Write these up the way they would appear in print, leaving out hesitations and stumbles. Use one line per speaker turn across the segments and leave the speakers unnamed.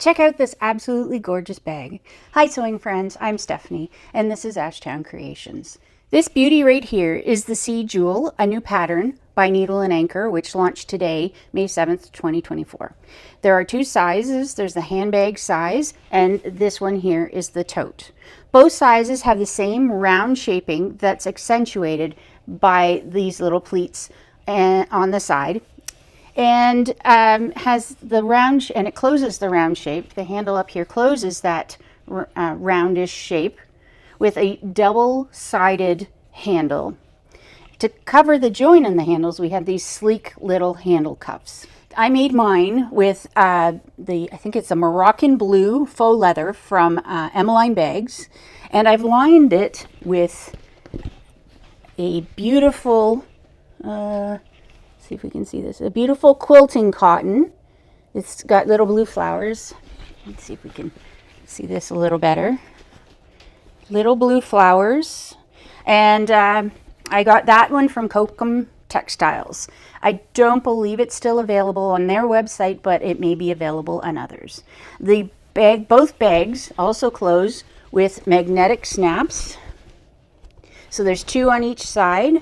Check out this absolutely gorgeous bag. Hi sewing friends, I'm Stephanie and this is Ashtown Creations. This beauty right here is the Sea Jewel, a new pattern by Needle and Anchor, which launched today, May 7th, 2024. There are two sizes. There's the handbag size and this one here is the tote. Both sizes have the same round shaping that's accentuated by these little pleats on the side, and has the round, and it closes the round shape. The handle up here closes that roundish shape with a double-sided handle. To cover the join in the handles, we have these sleek little handle cuffs. I made mine with I think it's a Moroccan blue faux leather from Emmeline Bags, and I've lined it with a beautiful see if we can see this. A beautiful quilting cotton. It's got little blue flowers. Let's see if we can see this a little better. Little blue flowers. And I got that one from Kokum Textiles. I don't believe it's still available on their website, but it may be available on others. The bag, both bags also close with magnetic snaps. So there's two on each side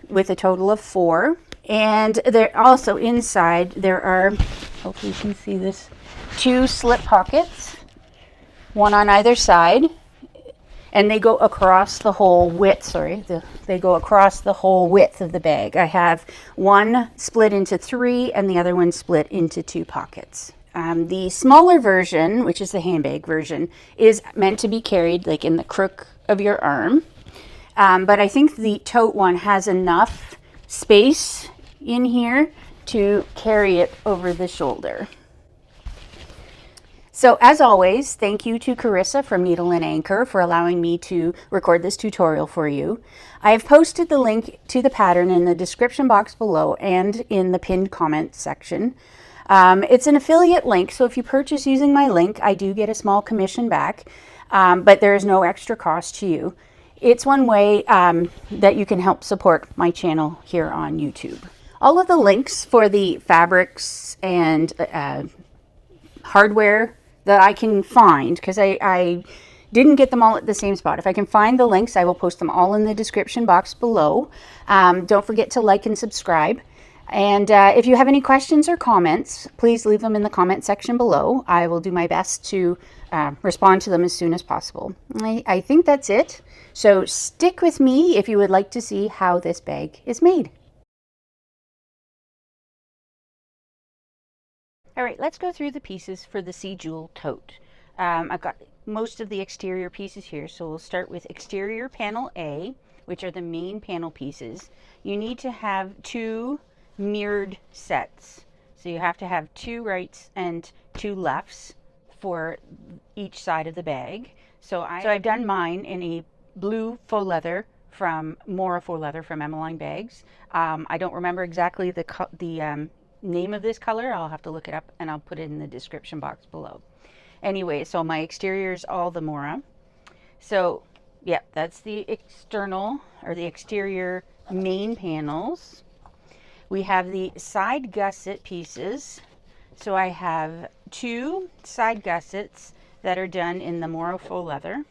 with a total of 4. And there also inside there are, hopefully you can see this, 2 slip pockets, one on either side, and they go across the whole width. They go across the whole width of the bag. I have one split into 3 and the other one split into 2 pockets. The smaller version, which is the handbag version, is meant to be carried like in the crook of your arm, but I think the tote one has enough space in here to carry it over the shoulder. So as always, thank you to Carissa from Needle and Anchor for allowing me to record this tutorial for you. I have posted the link to the pattern in the description box below and in the pinned comment section. It's an affiliate link, so if you purchase using my link, I do get a small commission back, but there is no extra cost to you. It's one way that you can help support my channel here on YouTube. All of the links for the fabrics and hardware that I can find, because I didn't get them all at the same spot. If I can find the links, I will post them all in the description box below. Don't forget to like and subscribe. And if you have any questions or comments, please leave them in the comment section below. I will do my best to respond to them as soon as possible. I think that's it. So stick with me if you would like to see how this bag is made. All right, let's go through the pieces for the Sea Jewel tote. I've got most of the exterior pieces here, so we'll start with exterior panel A, which are the main panel pieces. You need to have 2 mirrored sets. So you have to have 2 rights and 2 lefts for each side of the bag. So I've done mine in a blue faux leather from Mora faux leather from Emmeline Bags. I don't remember exactly the name of this color. I'll have to look it up and I'll put it in the description box below. Anyway, so my exterior is all the Mora. So yeah, that's the external or the exterior main panels. We have the side gusset pieces. So I have 2 side gussets that are done in the Mora faux leather.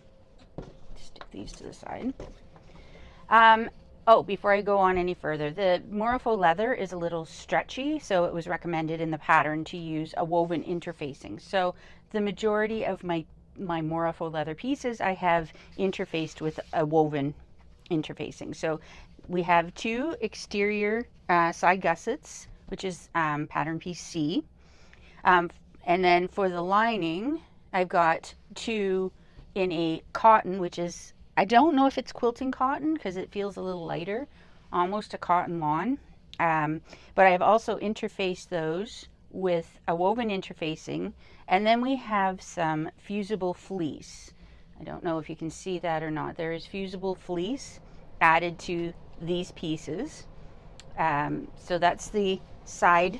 Stick these to the side. Oh, before I go on any further, the Mora faux leather is a little stretchy, so it was recommended in the pattern to use a woven interfacing. So the majority of my Mora faux leather pieces I have interfaced with a woven interfacing. So we have 2 exterior side gussets, which is pattern piece C. And then for the lining, I've got 2 in a cotton, which is, I don't know if it's quilting cotton because it feels a little lighter, almost a cotton lawn. But I have also interfaced those with a woven interfacing. And then we have some fusible fleece. I don't know if you can see that or not. There is fusible fleece added to these pieces. So that's the side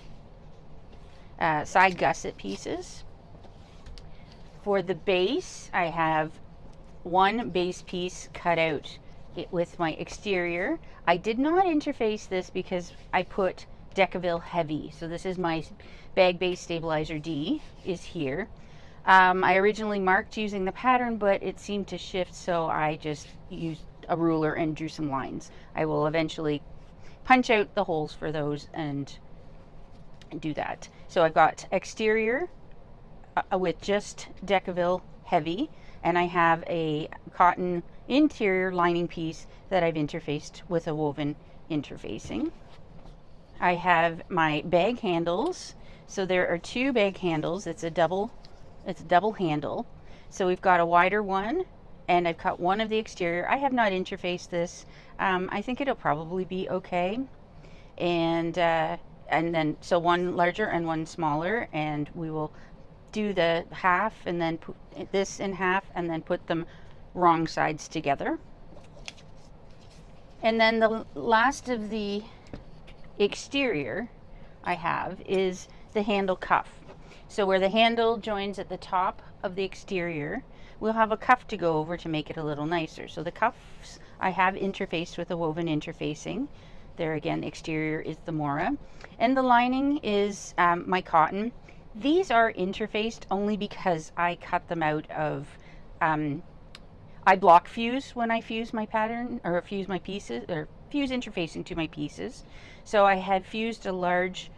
gusset pieces. For the base, I have 1 base piece cut out with my exterior. I did not interface this because I put Decaville Heavy. So this is my bag base stabilizer D is here. I originally marked using the pattern, but it seemed to shift, so I just used a ruler and drew some lines. I will eventually punch out the holes for those and do that. So I've got exterior with just Decaville heavy, and I have a cotton interior lining piece that I've interfaced with a woven interfacing. I have my bag handles. So there are two bag handles. It's a double handle. So we've got a wider one, and I've cut one of the exterior. I have not interfaced this. I think it'll probably be okay. And then so one larger and one smaller, and we will do the half and then put this in half and then put them wrong sides together. And then the last of the exterior I have is the handle cuff. So where the handle joins at the top of the exterior, we'll have a cuff to go over to make it a little nicer. So the cuffs I have interfaced with a woven interfacing. There again, the exterior is the Mora, and the lining is my cotton. These are interfaced only because I cut them out of, I block fuse when I fuse my pattern, or fuse my pieces, or fuse interfacing to my pieces. So I had fused a large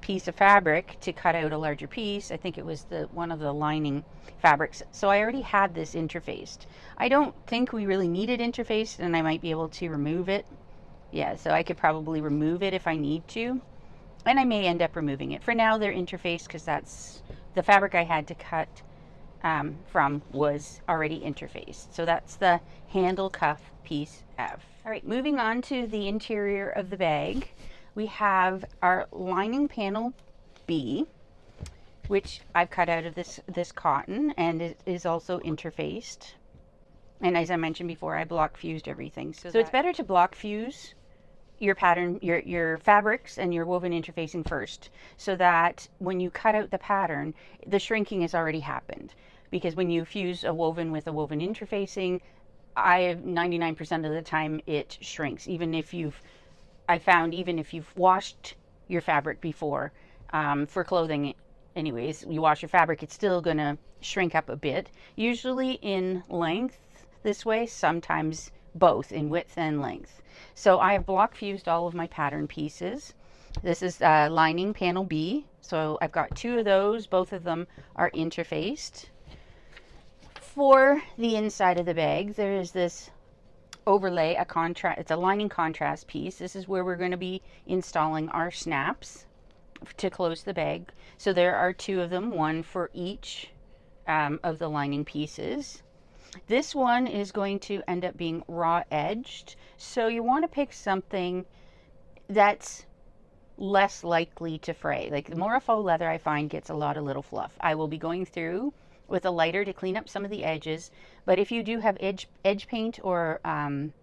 piece of fabric to cut out a larger piece. I think it was one of the lining fabrics. So I already had this interfaced. I don't think we really need it interfaced, and I might be able to remove it. Yeah, so I could probably remove it if I need to, and I may end up removing it. For now, they're interfaced because that's the fabric I had to cut from was already interfaced. So that's the handle cuff piece F. All right, moving on to the interior of the bag, we have our lining panel B, which I've cut out of this cotton, and it is also interfaced. And as I mentioned before, I block fused everything. So it's better to block fuse your pattern, your fabrics and your woven interfacing first, so that when you cut out the pattern, the shrinking has already happened. Because when you fuse a woven with a woven interfacing, 99% of the time it shrinks. I found even if you've washed your fabric before, for clothing anyways, you wash your fabric, it's still gonna shrink up a bit. Usually in length this way, sometimes both in width and length. So I have block fused all of my pattern pieces. This is lining panel B. So I've got two of those. Both of them are interfaced. For the inside of the bag, there is this overlay, it's a lining contrast piece. This is where we're going to be installing our snaps to close the bag. So there are two of them, one for each of the lining pieces. This one is going to end up being raw edged, so you want to pick something that's less likely to fray. Like the more faux leather, I find, gets a lot of little fluff. I will be going through with a lighter to clean up some of the edges, but if you do have edge paint or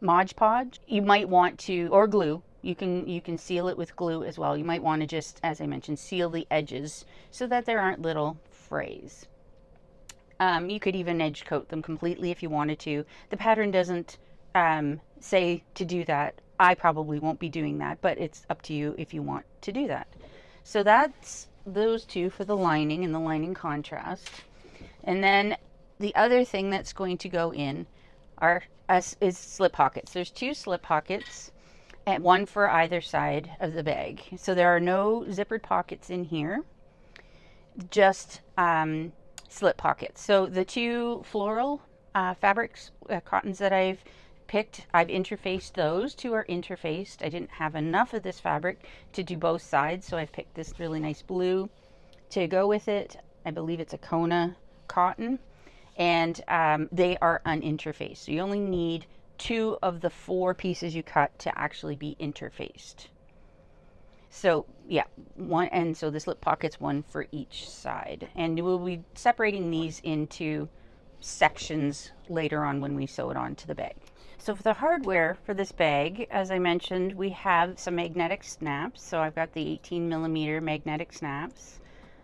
Mod Podge, you might want to, or glue, you can seal it with glue as well. You might want to just, as I mentioned, seal the edges so that there aren't little frays. You could even edge coat them completely if you wanted to. The pattern doesn't say to do that. I probably won't be doing that, but it's up to you if you want to do that. So that's those two for the lining and the lining contrast. And then the other thing that's going to go in is slip pockets. There's two slip pockets, and one for either side of the bag. So there are no zippered pockets in here, just slip pockets. So the two floral fabrics, cottons that I've picked, I've interfaced those. Two are interfaced. I didn't have enough of this fabric to do both sides, so I've picked this really nice blue to go with it. I believe it's a Kona cotton, and they are uninterfaced. So you only need two of the four pieces you cut to actually be interfaced. So yeah, one, and so the slip pockets, one for each side, and we'll be separating these into sections later on when we sew it onto the bag. So for the hardware for this bag, as I mentioned, we have some magnetic snaps. So I've got the 18mm magnetic snaps.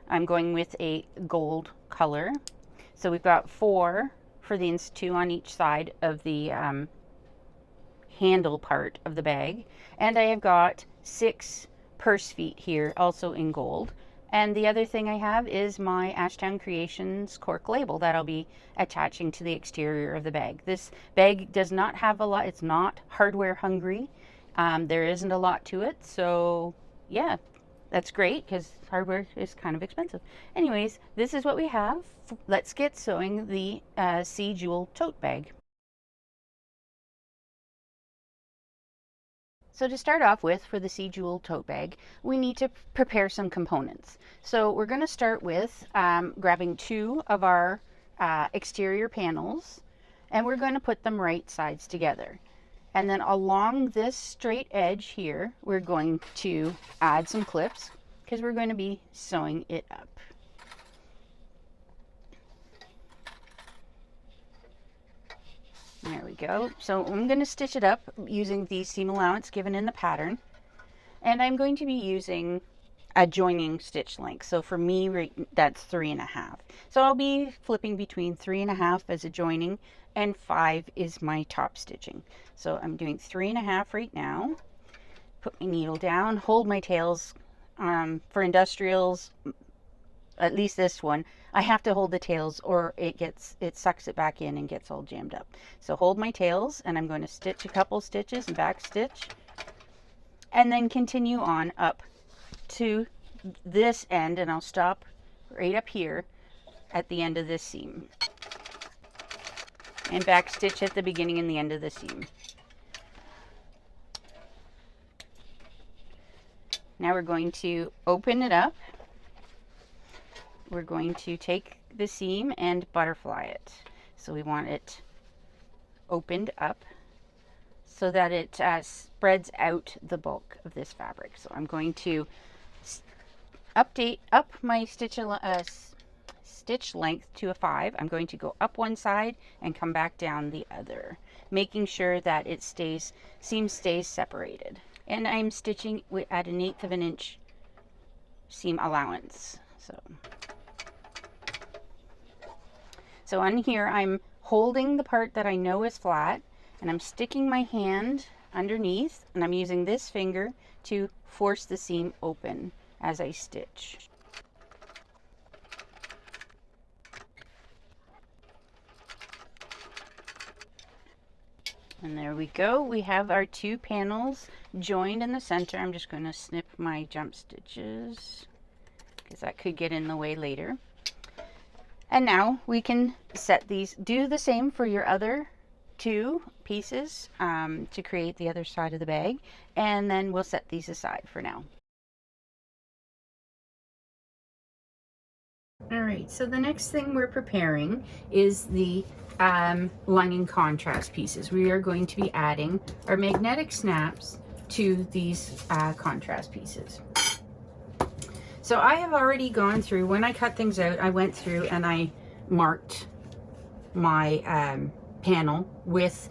I'm going with a gold color. So we've got 4 for the two on each side of the handle part of the bag, and I have got 6 purse feet here, also in gold, And the other thing I have is my Ashtown Creations cork label that I'll be attaching to the exterior of the bag. This bag does not have a lot, it's not hardware hungry. There isn't a lot to it, so yeah, that's great because hardware is kind of expensive. Anyways, this is what we have. Let's get sewing the Sea Jewel tote bag. So to start off with, for the Sea Jewel tote bag, we need to prepare some components. So we're going to start with grabbing 2 of our exterior panels, and we're going to put them right sides together. And then along this straight edge here, we're going to add some clips because we're going to be sewing it up. There we go. So I'm going to stitch it up using the seam allowance given in the pattern. And I'm going to be using a joining stitch length. So for me, that's 3.5. So I'll be flipping between 3.5 as a joining and 5 is my top stitching. So I'm doing 3.5 right now. Put my needle down, hold my tails. For industrials, at least this one, I have to hold the tails or it sucks it back in and gets all jammed up. So hold my tails and I'm going to stitch a couple stitches and back stitch and then continue on up to this end, and I'll stop right up here at the end of this seam and back stitch at the beginning and the end of the seam. Now we're going to open it up. We're going to take the seam and butterfly it. So we want it opened up so that it spreads out the bulk of this fabric. So I'm going to update up my stitch length to a 5. I'm going to go up one side and come back down the other, making sure that it seam stays separated. And I'm stitching at 1/8 of an inch seam allowance. So on here, I'm holding the part that I know is flat, and I'm sticking my hand underneath, and I'm using this finger to force the seam open as I stitch. And there we go. We have our 2 panels joined in the center. I'm just going to snip my jump stitches because that could get in the way later. And now we can set these, do the same for your other 2 pieces to create the other side of the bag, and then we'll set these aside for now. Alright, so the next thing we're preparing is the lining contrast pieces. We are going to be adding our magnetic snaps to these contrast pieces. So I have already gone through, when I cut things out, I went through and I marked my panel with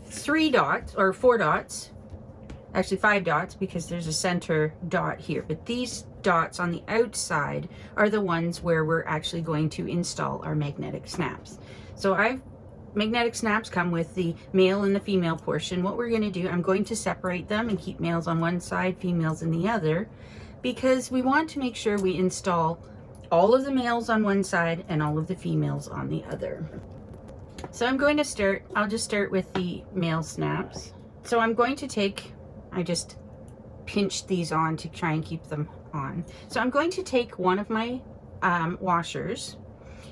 3 dots, or 4 dots, actually 5 dots because there's a center dot here, but these dots on the outside are the ones where we're actually going to install our magnetic snaps. So magnetic snaps come with the male and the female portion. What we're going to do, I'm going to separate them and keep males on one side, females in the other, because we want to make sure we install all of the males on one side and all of the females on the other. So I'm going to start, I'll just start with the male snaps. So I'm going to take, I just pinched these on to try and keep them on. So I'm going to take one of my washers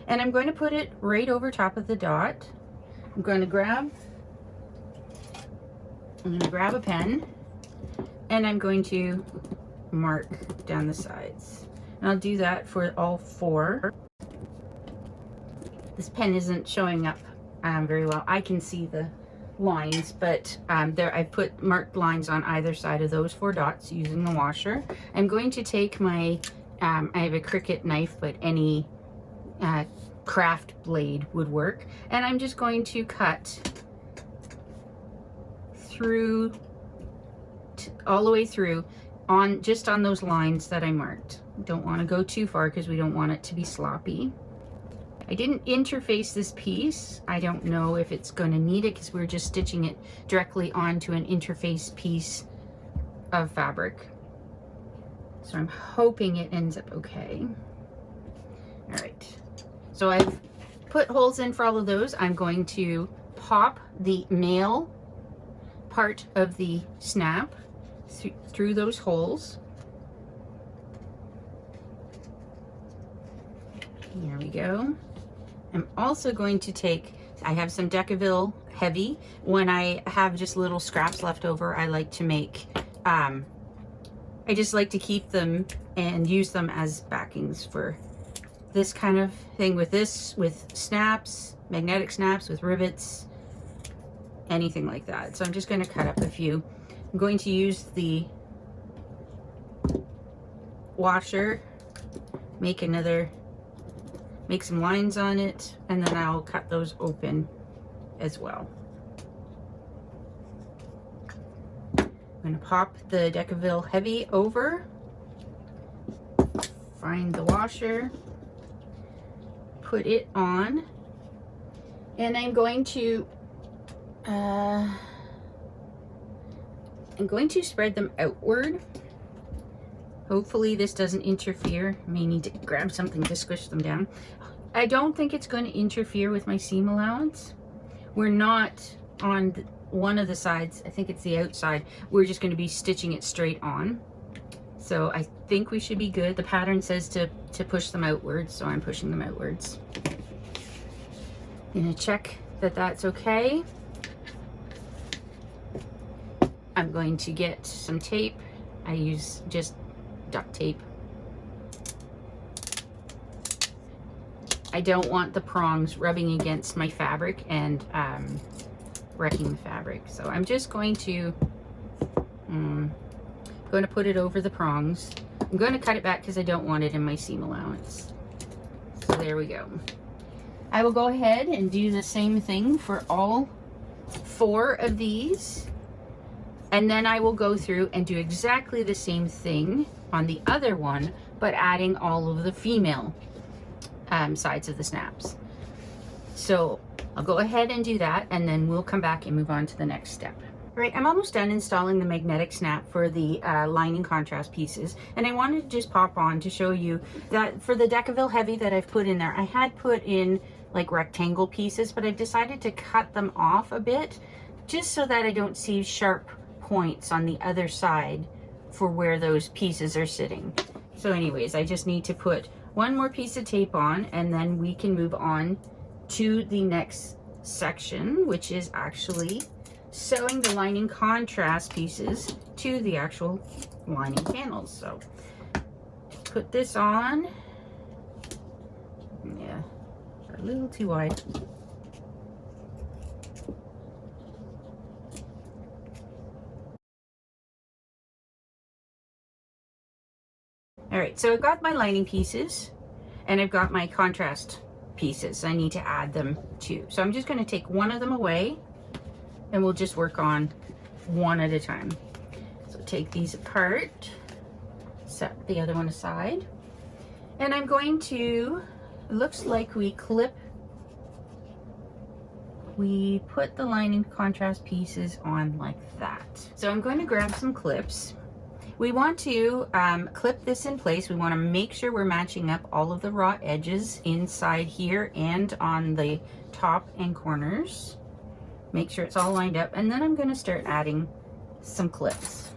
and I'm going to put it right over top of the dot. I'm going to grab a pen and I'm going to mark down the sides. And I'll do that for all 4. This pen isn't showing up very well. I can see the lines, but there I put marked lines on either side of those 4 dots using the washer. I'm going to take my I have a Cricut knife, but any craft blade would work, and I'm just going to cut through all the way through on just on those lines that I marked. Don't want to go too far because we don't want it to be sloppy. I didn't interface this piece. I don't know if it's going to need it because we're just stitching it directly onto an interface piece of fabric. So I'm hoping it ends up okay. All right, so I've put holes in for all of those. I'm going to pop the male part of the snap through those holes. There we go. I'm also going to take, I have some Decaville heavy. When I have just little scraps left over, I like to make, I just like to keep them and use them as backings for this kind of thing, with snaps, magnetic snaps, with rivets, anything like that. So I'm just going to cut up a few. I'm going to use the washer, make some lines on it, and then I'll cut those open as well. I'm going to pop the Decaville heavy over, find the washer, put it on, and I'm going to spread them outward. Hopefully this doesn't interfere. I may need to grab something to squish them down. I don't think it's going to interfere with my seam allowance. We're not on one of the sides. I think it's the outside. We're just going to be stitching it straight on. So I think we should be good. The pattern says to push them outwards, so I'm pushing them outwards. I'm going to check that that's okay. I'm going to get some tape. I use just duct tape. I don't want the prongs rubbing against my fabric and wrecking the fabric. So I'm just going to put it over the prongs. I'm going to cut it back because I don't want it in my seam allowance. So there we go. I will go ahead and do the same thing for all 4 of these. And then I will go through and do exactly the same thing on the other one, but adding all of the female sides of the snaps. So I'll go ahead and do that, and then we'll come back and move on to the next step. All right, I'm almost done installing the magnetic snap for the lining contrast pieces, and I wanted to just pop on to show you that for the Decaville heavy that I've put in there, I had put in like rectangle pieces, but I've decided to cut them off a bit just so that I don't see sharp points on the other side for where those pieces are sitting. So anyways, I just need to put one more piece of tape on, and then we can move on to the next section, which is actually sewing the lining contrast pieces to the actual lining panels. So put this on. Yeah, a little too wide. All right, so I've got my lining pieces and I've got my contrast pieces. I need to add them too. So I'm just going to take one of them away and we'll just work on one at a time. So take these apart, set the other one aside, and I'm going to, it looks like we put the lining contrast pieces on like that. So I'm going to grab some clips. We want to clip this in place. We want to make sure we're matching up all of the raw edges inside here and on the top and corners. Make sure it's all lined up, and then I'm going to start adding some clips.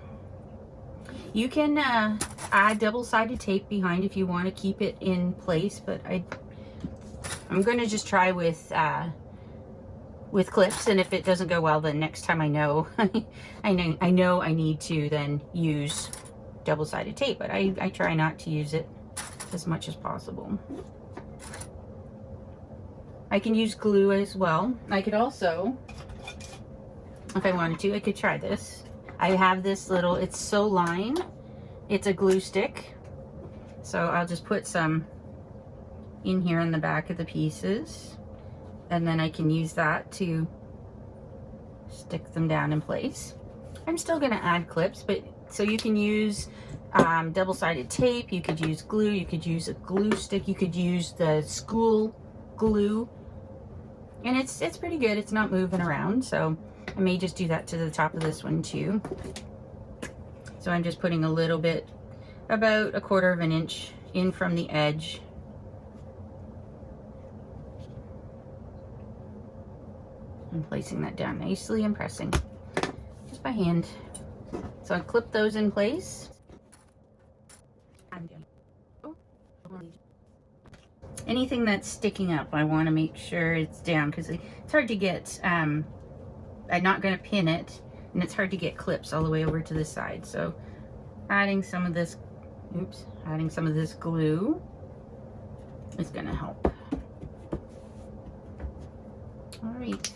You can add double-sided tape behind if you want to keep it in place, but I'm going to just try with clips, and if it doesn't go well, then next time I know I know I need to then use double-sided tape, but I try not to use it as much as possible. I can use glue as well. I could also, if I wanted to, I could try this. I have this little, it's So Line. It's a glue stick. So I'll just put some in here in the back of the pieces, and then I can use that to stick them down in place. I'm still going to add clips, but so you can use double-sided tape, you could use glue, you could use a glue stick, you could use the school glue, and it's pretty good. It's not moving around, so I may just do that to the top of this one too. So I'm just putting a little bit about 1/4 of an inch in from the edge. And placing that down nicely and pressing just by hand. So I clip those in place. Anything that's sticking up, I want to make sure it's down because it's hard to get, I'm not going to pin it, and it's hard to get clips all the way over to the side. So adding some of this, adding some of this glue is going to help. All right.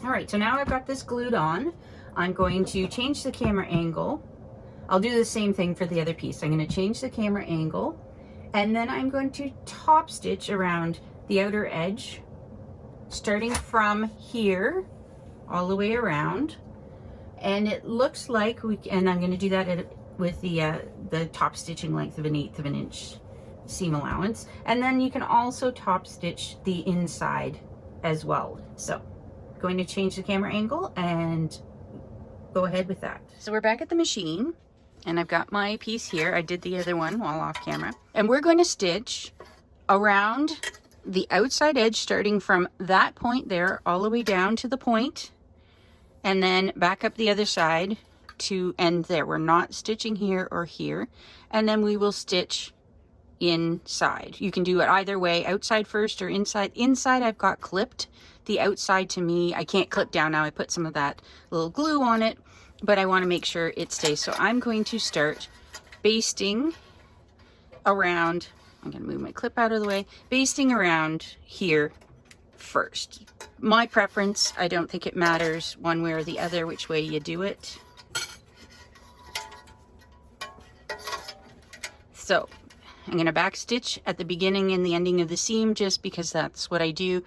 All right, so now I've got this glued on. I'm going to change the camera angle. I'll do the same thing for the other piece. I'm going to change the camera angle, and then I'm going to top stitch around the outer edge, starting from here all the way around. And it looks like and I'm going to do that with the top stitching length of 1/8 of an inch seam allowance. And then you can also top stitch the inside as well. So going to change the camera angle and go ahead with that. So we're back at the machine, and I've got my piece here. I did the other one while off camera. And we're going to stitch around the outside edge, starting from that point there all the way down to the point, and then back up the other side to end there. We're not stitching here or here. And then we will stitch inside. You can do it either way, outside first or inside. Inside I've got clipped. The outside, to me, I can't clip down now. I put some of that little glue on it, but I want to make sure it stays. So I'm going to start basting around, I'm going to move my clip out of the way, basting around here first. My preference, I don't think it matters one way or the other which way you do it. So I'm going to back stitch at the beginning and the ending of the seam just because that's what I do.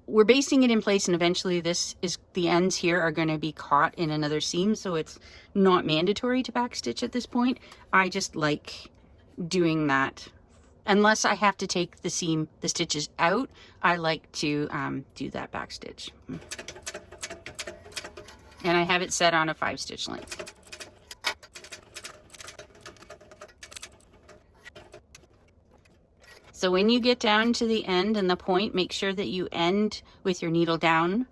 We're basting it in place, and eventually the ends here are going to be caught in another seam, so it's not mandatory to back stitch at this point. I just like doing that. Unless I have to take the stitches out, I like to do that back stitch. And I have it set on a 5-stitch length. So when you get down to the end and the point, make sure that you end with your needle down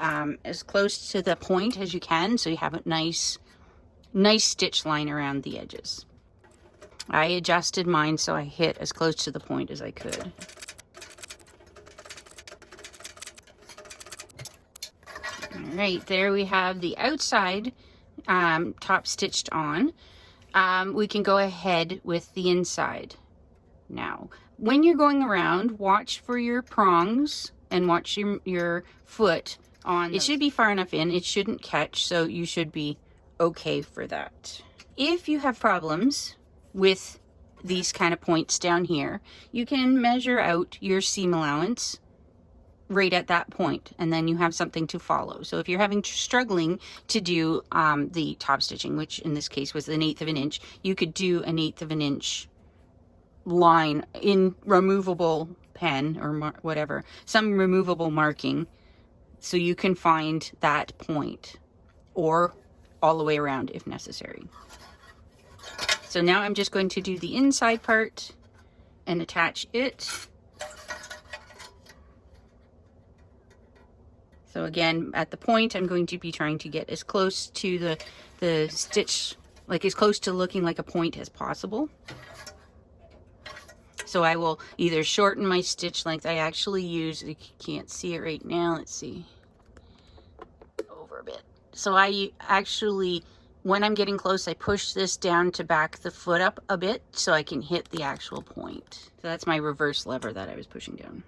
as close to the point as you can, so you have a nice stitch line around the edges. I adjusted mine so I hit as close to the point as I could. All right, there we have the outside top stitched on. We can go ahead with the inside now. When you're going around, watch for your prongs and watch your foot on. It should be far enough in, it shouldn't catch, so you should be okay for that. If you have problems with these kind of points down here, you can measure out your seam allowance right at that point, and then you have something to follow. So if you're struggling to do the top stitching, which in this case was 1/8 of an inch, you could do 1/8 of an inch line in removable pen or whatever, some removable marking, so you can find that point, or all the way around if necessary. So now I'm just going to do the inside part and attach it. So again, at the point, I'm going to be trying to get as close to the stitch, like as close to looking like a point as possible. So I will either shorten my stitch length. I actually use, you can't see it right now, let's see, over a bit. So I actually, when I'm getting close, I push this down to back the foot up a bit so I can hit the actual point. So that's my reverse lever that I was pushing down.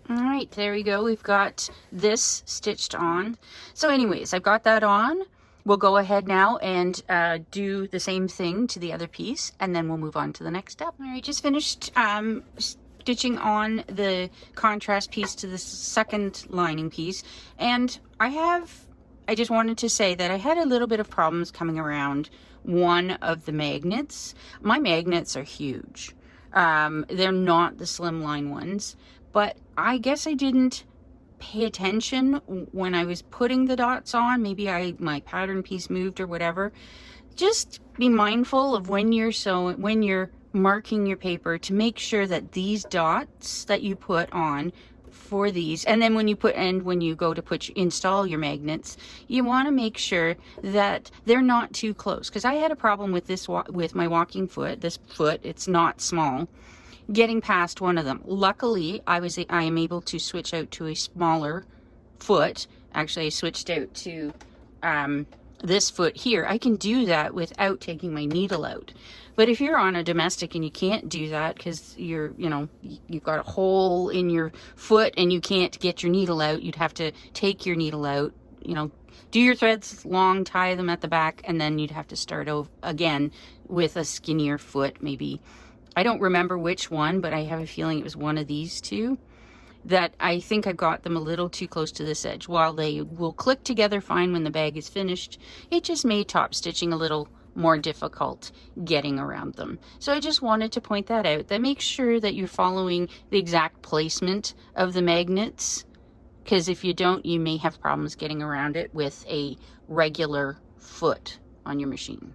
All right, there we go. We've got this stitched on. So anyways, I've got that on. We'll go ahead now and do the same thing to the other piece, and then we'll move on to the next step. All right, just finished stitching on the contrast piece to the second lining piece. And I just wanted to say that I had a little bit of problems coming around one of the magnets. My magnets are huge. They're not the slimline ones, but I guess I didn't pay attention when I was putting the dots on. Maybe my pattern piece moved or whatever. Just be mindful of when you're marking your paper to make sure that these dots that you put on for these, and then when you go to install your magnets, you want to make sure that they're not too close, because I had a problem with this with my walking foot. This foot, it's not small, getting past one of them. Luckily, I am able to switch out to a smaller foot. Actually, I switched out to this foot here. I can do that without taking my needle out. But if you're on a domestic and you can't do that because you've got a hole in your foot and you can't get your needle out, you'd have to take your needle out, do your threads long, tie them at the back, and then you'd have to start over again with a skinnier foot. Maybe, I don't remember which one, but I have a feeling it was one of these two, that I think I got them a little too close to this edge. While they will click together fine when the bag is finished, it just made top stitching a little more difficult getting around them. So I just wanted to point that out, that make sure that you're following the exact placement of the magnets, because if you don't, you may have problems getting around it with a regular foot on your machine.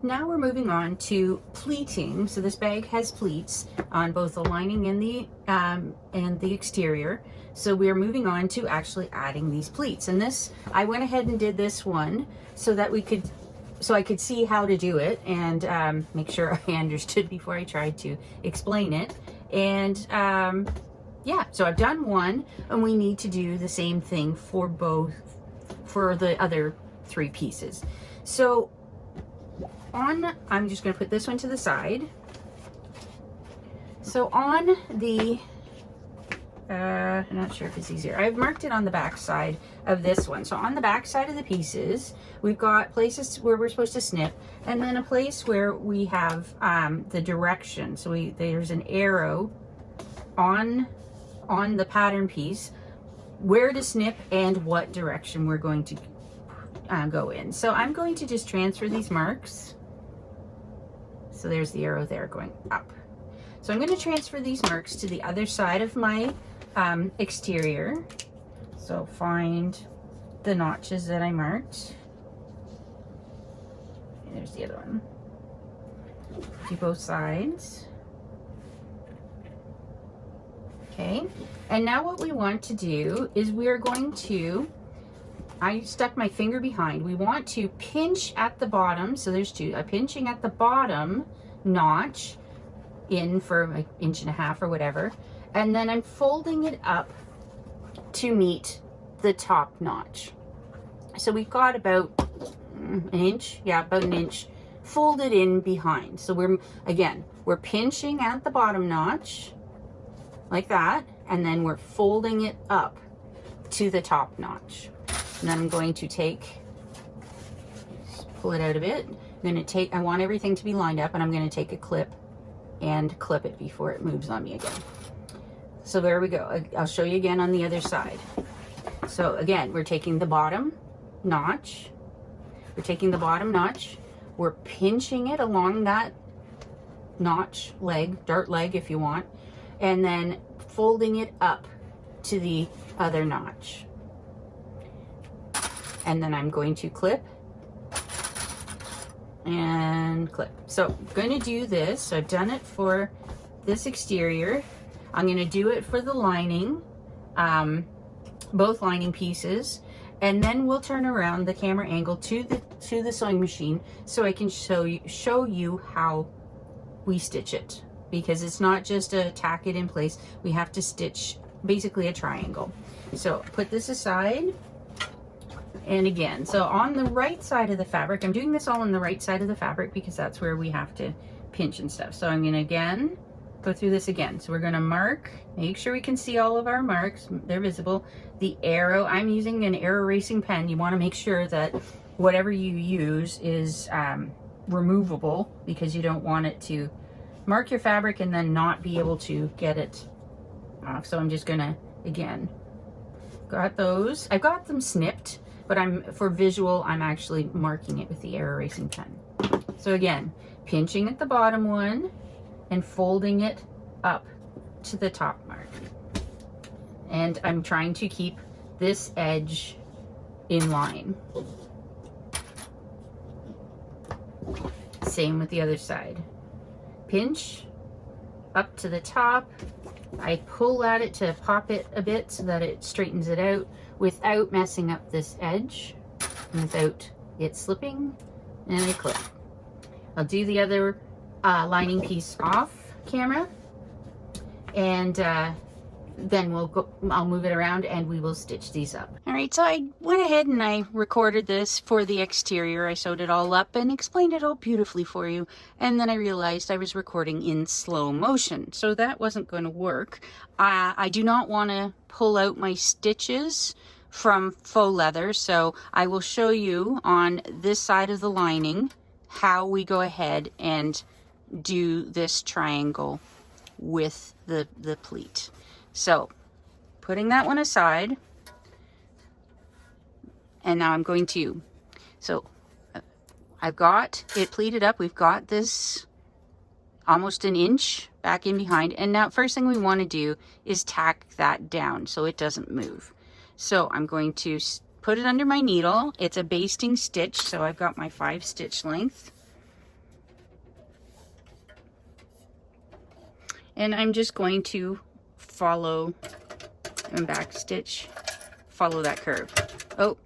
Now we're moving on to pleating. So this bag has pleats on both the lining and the exterior. So we're moving on to actually adding these pleats. And this, I went ahead and did this one so that I could see how to do it and make sure I understood before I tried to explain it. And yeah, so I've done one, and we need to do the same thing for the other three pieces. So I'm just going to put this one to the side. So on the, I'm not sure if it's easier. I've marked it on the back side of this one. So on the back side of the pieces, we've got places where we're supposed to snip, and then a place where we have the direction. So there's an arrow on the pattern piece where to snip and what direction we're going to go in. So I'm going to just transfer these marks. So there's the arrow there going up. So I'm going to transfer these marks to the other side of my exterior. So find the notches that I marked. And there's the other one. Do both sides. Okay, and now what we want to do is we are going to, I stuck my finger behind. We want to pinch at the bottom. So there's two. I'm pinching at the bottom notch in for like 1.5 inches or whatever. And then I'm folding it up to meet the top notch. So we've got about an inch. Yeah, about an inch folded in behind. So we're pinching at the bottom notch like that. And then we're folding it up to the top notch. And then I'm going to pull it out a bit. I want everything to be lined up, and I'm going to take a clip and clip it before it moves on me again. So there we go. I'll show you again on the other side. So again, we're taking the bottom notch. We're pinching it along that notch leg, dart leg if you want, and then folding it up to the other notch. And then I'm going to clip and clip. So I'm going to do this. So I've done it for this exterior. I'm going to do it for the lining, both lining pieces, and then we'll turn around the camera angle to the sewing machine so I can show you how we stitch it, because it's not just a tack it in place. We have to stitch basically a triangle. So put this aside. And again, so on the right side of the fabric, I'm doing this all on the right side of the fabric because that's where we have to pinch and stuff. So I'm going to again go through this again. So we're going to mark, make sure we can see all of our marks, they're visible. The arrow, I'm using an arrow erasing pen. You want to make sure that whatever you use is removable, because you don't want it to mark your fabric and then not be able to get it off. So I'm just going to, again, got those. I've got them snipped, but for visual, I'm actually marking it with the air erasing pen. So again, pinching at the bottom one and folding it up to the top mark. And I'm trying to keep this edge in line. Same with the other side. Pinch up to the top. I pull at it to pop it a bit so that it straightens it out without messing up this edge, without it slipping, and I clip. I'll do the other lining piece off camera, and then I'll move it around and we will stitch these up. All right, so I went ahead and I recorded this for the exterior. I sewed it all up and explained it all beautifully for you. And then I realized I was recording in slow motion, so that wasn't going to work. I do not want to pull out my stitches from faux leather, so I will show you on this side of the lining how we go ahead and do this triangle with the pleat. So putting that one aside, and now I'm going to, so I've got it pleated up. We've got this almost an inch back in behind. And now first thing we want to do is tack that down so it doesn't move. So I'm going to put it under my needle. It's a basting stitch, so I've got my 5 stitch length. And I'm just going to follow and back stitch, follow that curve. Oh,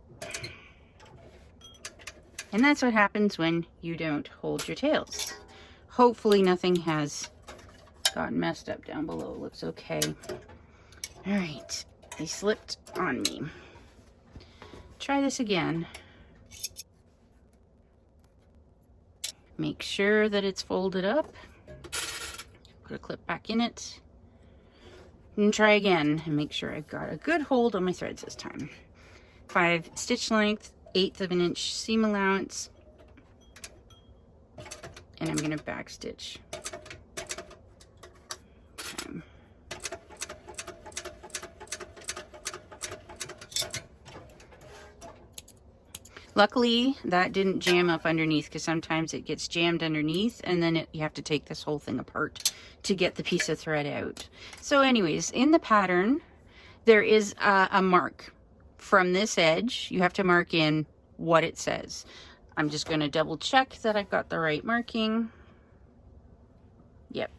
and that's what happens when you don't hold your tails. Hopefully nothing has gotten messed up down below. It looks okay. All right, they slipped on me. Try this again. Make sure that it's folded up. Put a clip back in it. And try again and make sure I've got a good hold on my threads this time. 5 stitch length, 1/8 of an inch seam allowance, and I'm going to back stitch. Okay. Luckily that didn't jam up underneath, because sometimes it gets jammed underneath and then you have to take this whole thing apart to get the piece of thread out. So anyways, in the pattern there is a mark from this edge. You have to mark in what it says. I'm just going to double check that I've got the right marking. Yep,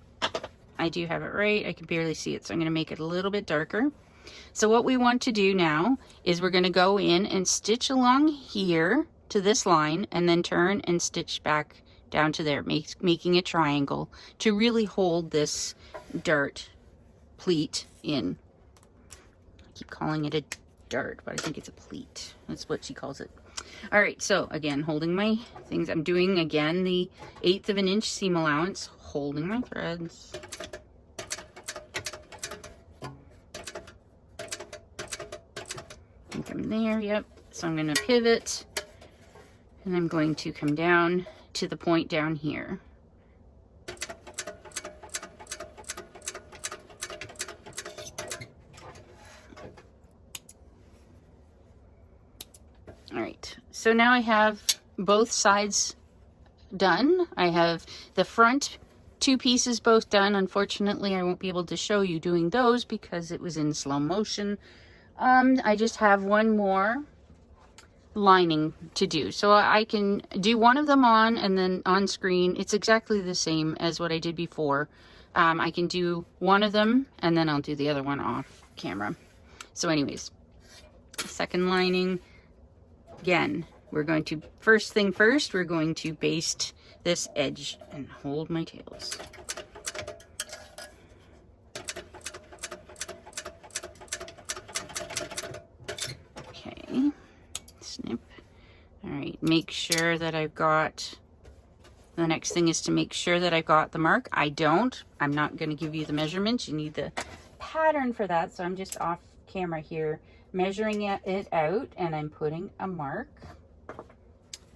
I do have it right. I can barely see it, so I'm going to make it a little bit darker. So what we want to do now is we're going to go in and stitch along here to this line and then turn and stitch back down to there, making a triangle to really hold this dart pleat in. I keep calling it a dart, but I think it's a pleat. That's what she calls it. All right, so again, holding my things. I'm doing again the 1/8 of an inch seam allowance, holding my threads. I think I'm there, yep. So I'm going to pivot and I'm going to come down to the point down here. All right, so now I have both sides done. I have the front 2 pieces both done. Unfortunately, I won't be able to show you doing those because it was in slow motion. I just have one more lining to do, so I can do one of them on, and then on screen it's exactly the same as what I did before. I can do one of them and then I'll do the other one off camera. So anyways, second lining. Again, we're going to, first thing first, we're going to baste this edge and hold my tails. Okay, snip. All right, make sure that I've got, the next thing is to make sure that I've got the mark. I'm not going to give you the measurements. You need the pattern for that, so I'm just off camera here measuring it out, and I'm putting a mark.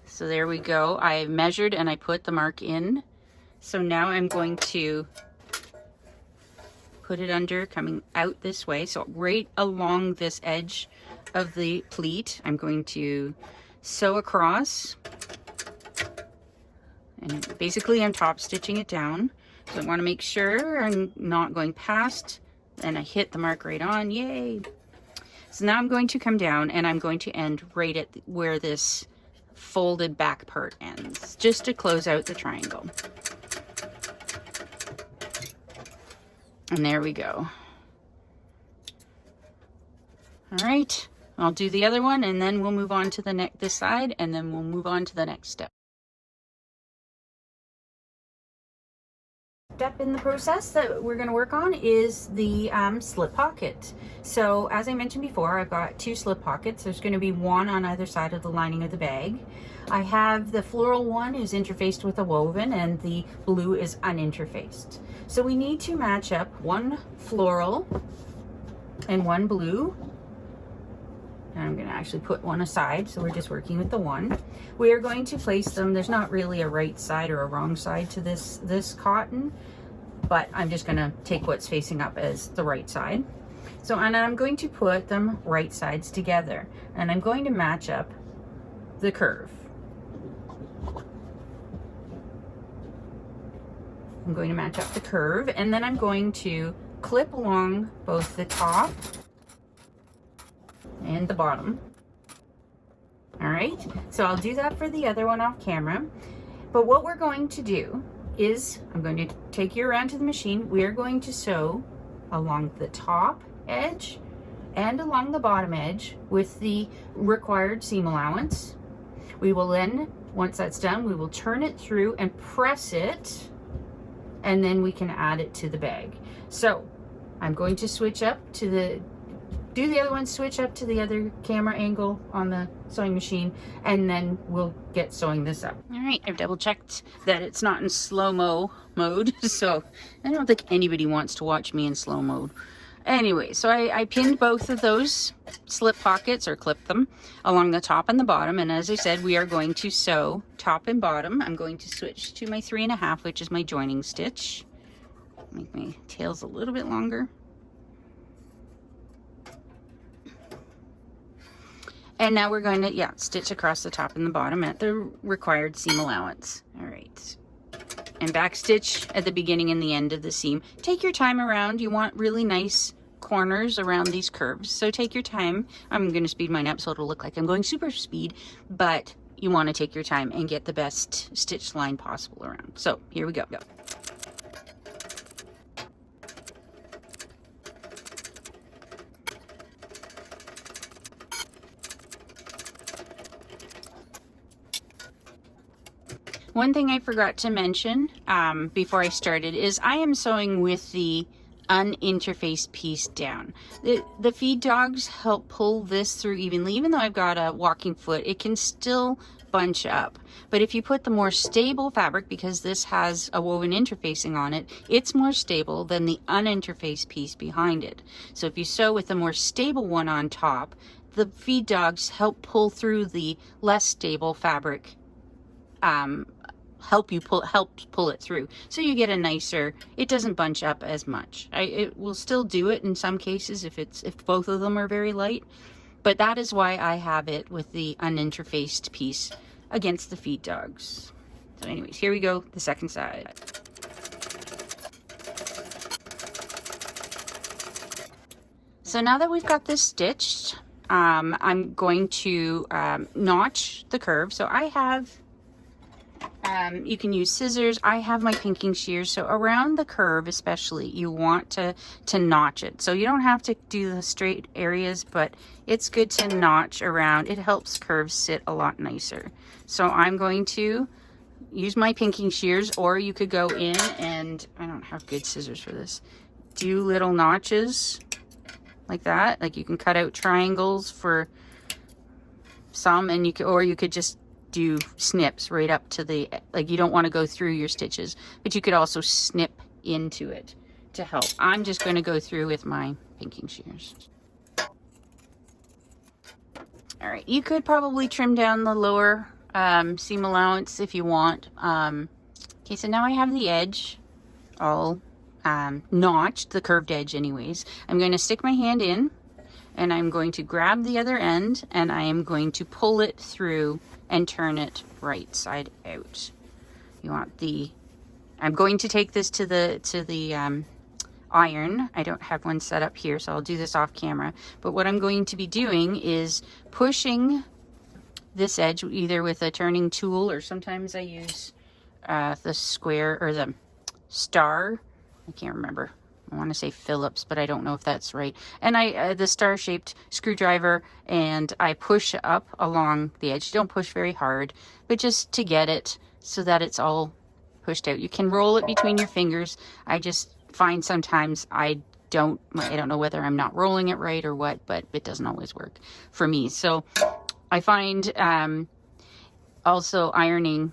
So there we go. I measured and I put the mark in. So now I'm going to put it under, coming out this way. So right along this edge of the pleat. I'm going to sew across, and basically I'm top stitching it down. So I want to make sure I'm not going past, and I hit the mark right on. Yay! So now I'm going to come down and I'm going to end right at where this folded back part ends, just to close out the triangle. And there we go. All right, I'll do the other one and then we'll move on to the this side, and then we'll move on to the next step. Step in the process that we're going to work on is the slip pocket. So as I mentioned before, I've got 2 slip pockets. There's going to be one on either side of the lining of the bag. I have the floral one is interfaced with a woven, and the blue is uninterfaced. So we need to match up one floral and one blue. And I'm going to actually put one aside, so we're just working with the one. We are going to place them. There's not really a right side or a wrong side to this cotton, but I'm just going to take what's facing up as the right side. So, and I'm going to put them right sides together, and I'm going to match up the curve. I'm going to match up the curve, and then I'm going to clip along both the top and the bottom. All right, so I'll do that for the other one off camera. But what we're going to do is, I'm going to take you around to the machine. We are going to sew along the top edge and along the bottom edge with the required seam allowance. We will then, once that's done, we will turn it through and press it, and then we can add it to the bag. So I'm going to switch up to do the other one, switch up to the other camera angle on the sewing machine, and then we'll get sewing this up. All right, I've double checked that it's not in slow-mo mode, so I don't think anybody wants to watch me in slow mode. Anyway, so I pinned both of those slip pockets, or clipped them, along the top and the bottom, and as I said, we are going to sew top and bottom. I'm going to switch to my 3.5, which is my joining stitch. Make my tails a little bit longer. And now we're going to, stitch across the top and the bottom at the required seam allowance. All right. And back stitch at the beginning and the end of the seam. Take your time around. You want really nice corners around these curves. So take your time. I'm going to speed mine up so it'll look like I'm going super speed, but you want to take your time and get the best stitch line possible around. So here we go. One thing I forgot to mention before I started is I am sewing with the uninterfaced piece down. The feed dogs help pull this through evenly. Even though I've got a walking foot, it can still bunch up. But if you put the more stable fabric, because this has a woven interfacing on it, it's more stable than the uninterfaced piece behind it. So if you sew with the more stable one on top, the feed dogs help pull through the less stable fabric, help pull it through, so you get a nicer, it doesn't bunch up as much. It will still do it in some cases if both of them are very light, but that is why I have it with the uninterfaced piece against the feed dogs. So anyways, here we go, the second side. So now that we've got this stitched, I'm going to notch the curve. So I have you can use scissors. I have my pinking shears. So around the curve especially, you want to notch it. So you don't have to do the straight areas, but it's good to notch around. It helps curves sit a lot nicer. So I'm going to use my pinking shears, or you could go in and, I don't have good scissors for this, do little notches like that. Like you can cut out triangles for some, and you could just do snips right up to the, like you don't want to go through your stitches, but you could also snip into it to help. I'm just going to go through with my pinking shears. All right, you could probably trim down the lower seam allowance if you want. Okay, so now I have the edge all notched, the curved edge anyways. I'm going to stick my hand in, and I'm going to grab the other end and I am going to pull it through and turn it right side out. You want the, I'm going to take this to the iron. I don't have one set up here, so I'll do this off camera. But what I'm going to be doing is pushing this edge either with a turning tool, or sometimes I use the square or the star. I can't remember. I want to say Phillips, but I don't know if that's right. And I the star-shaped screwdriver, and I push up along the edge. Don't push very hard, but just to get it so that it's all pushed out. You can roll it between your fingers. I just find sometimes I don't know whether I'm not rolling it right or what, but it doesn't always work for me. So I find also ironing,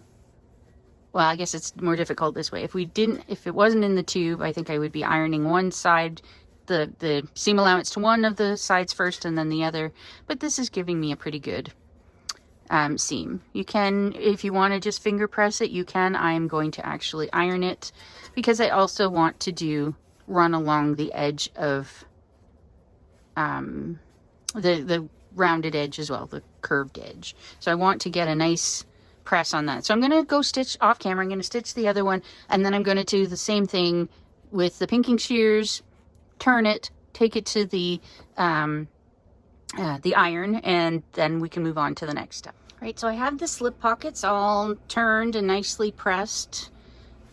well, I guess it's more difficult this way. If it wasn't in the tube, I think I would be ironing one side, the seam allowance to one of the sides first and then the other. But this is giving me a pretty good seam. You can, if you want to just finger press it, you can. I'm going to actually iron it because I also want to run along the edge of the rounded edge as well, the curved edge. So I want to get a nice press on that. So I'm going to go stitch off camera. I'm going to stitch the other one, and then I'm going to do the same thing with the pinking shears, turn it, take it to the iron, and then we can move on to the next step. Right, so I have the slip pockets all turned and nicely pressed,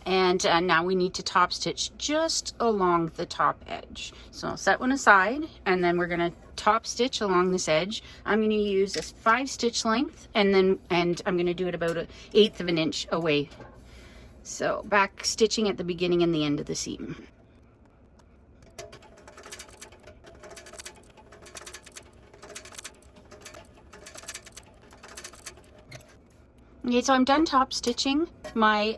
and now we need to top stitch just along the top edge. So I'll set one aside, and then we're going to top stitch along this edge. I'm going to use a 5 stitch length, and I'm going to do it about 1/8 of an inch away. So back stitching at the beginning and the end of the seam. Okay, so I'm done top stitching my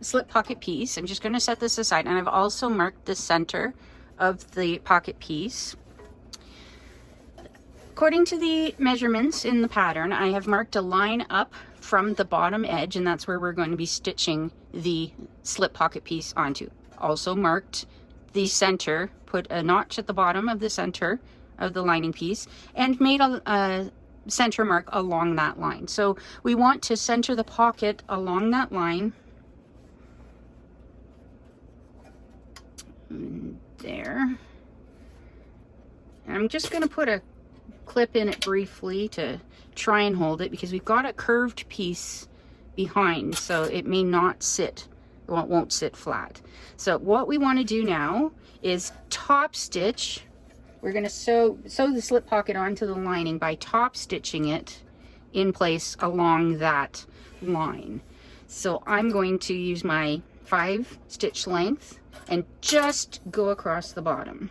slip pocket piece. I'm just going to set this aside, and I've also marked the center of the pocket piece. According to the measurements in the pattern, I have marked a line up from the bottom edge, and that's where we're going to be stitching the slip pocket piece onto. Also marked the center, put a notch at the bottom of the center of the lining piece, and made a center mark along that line. So we want to center the pocket along that line. There. And I'm just going to put a clip in it briefly to try and hold it, because we've got a curved piece behind, so it may not sit, well, it won't sit flat. So what we want to do now is top stitch. We're going to sew the slip pocket onto the lining by top stitching it in place along that line. So I'm going to use my 5 stitch length and just go across the bottom,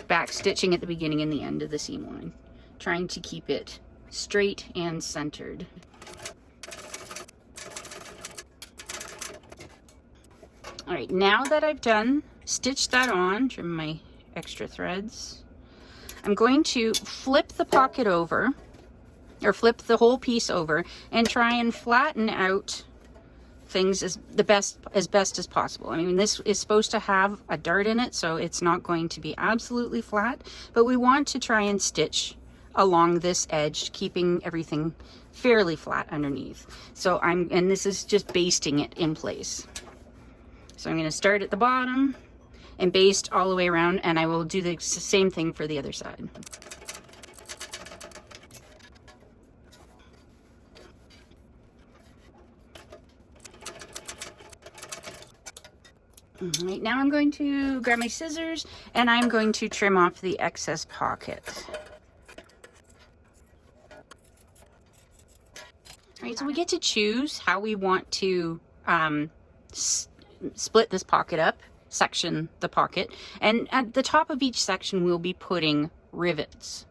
back stitching at the beginning and the end of the seam line, trying to keep it straight and centered. All right, now that I've done, stitched that on, trim my extra threads, I'm going to flip the pocket over, or flip the whole piece over, and try and flatten out things as best as possible. I mean, this is supposed to have a dart in it, so it's not going to be absolutely flat, but we want to try and stitch along this edge, keeping everything fairly flat underneath. So and this is just basting it in place. So I'm going to start at the bottom and baste all the way around, and I will do the same thing for the other side. All right, now I'm going to grab my scissors and I'm going to trim off the excess pocket. All right, so we get to choose how we want to split this pocket up, section the pocket, and at the top of each section we'll be putting rivets.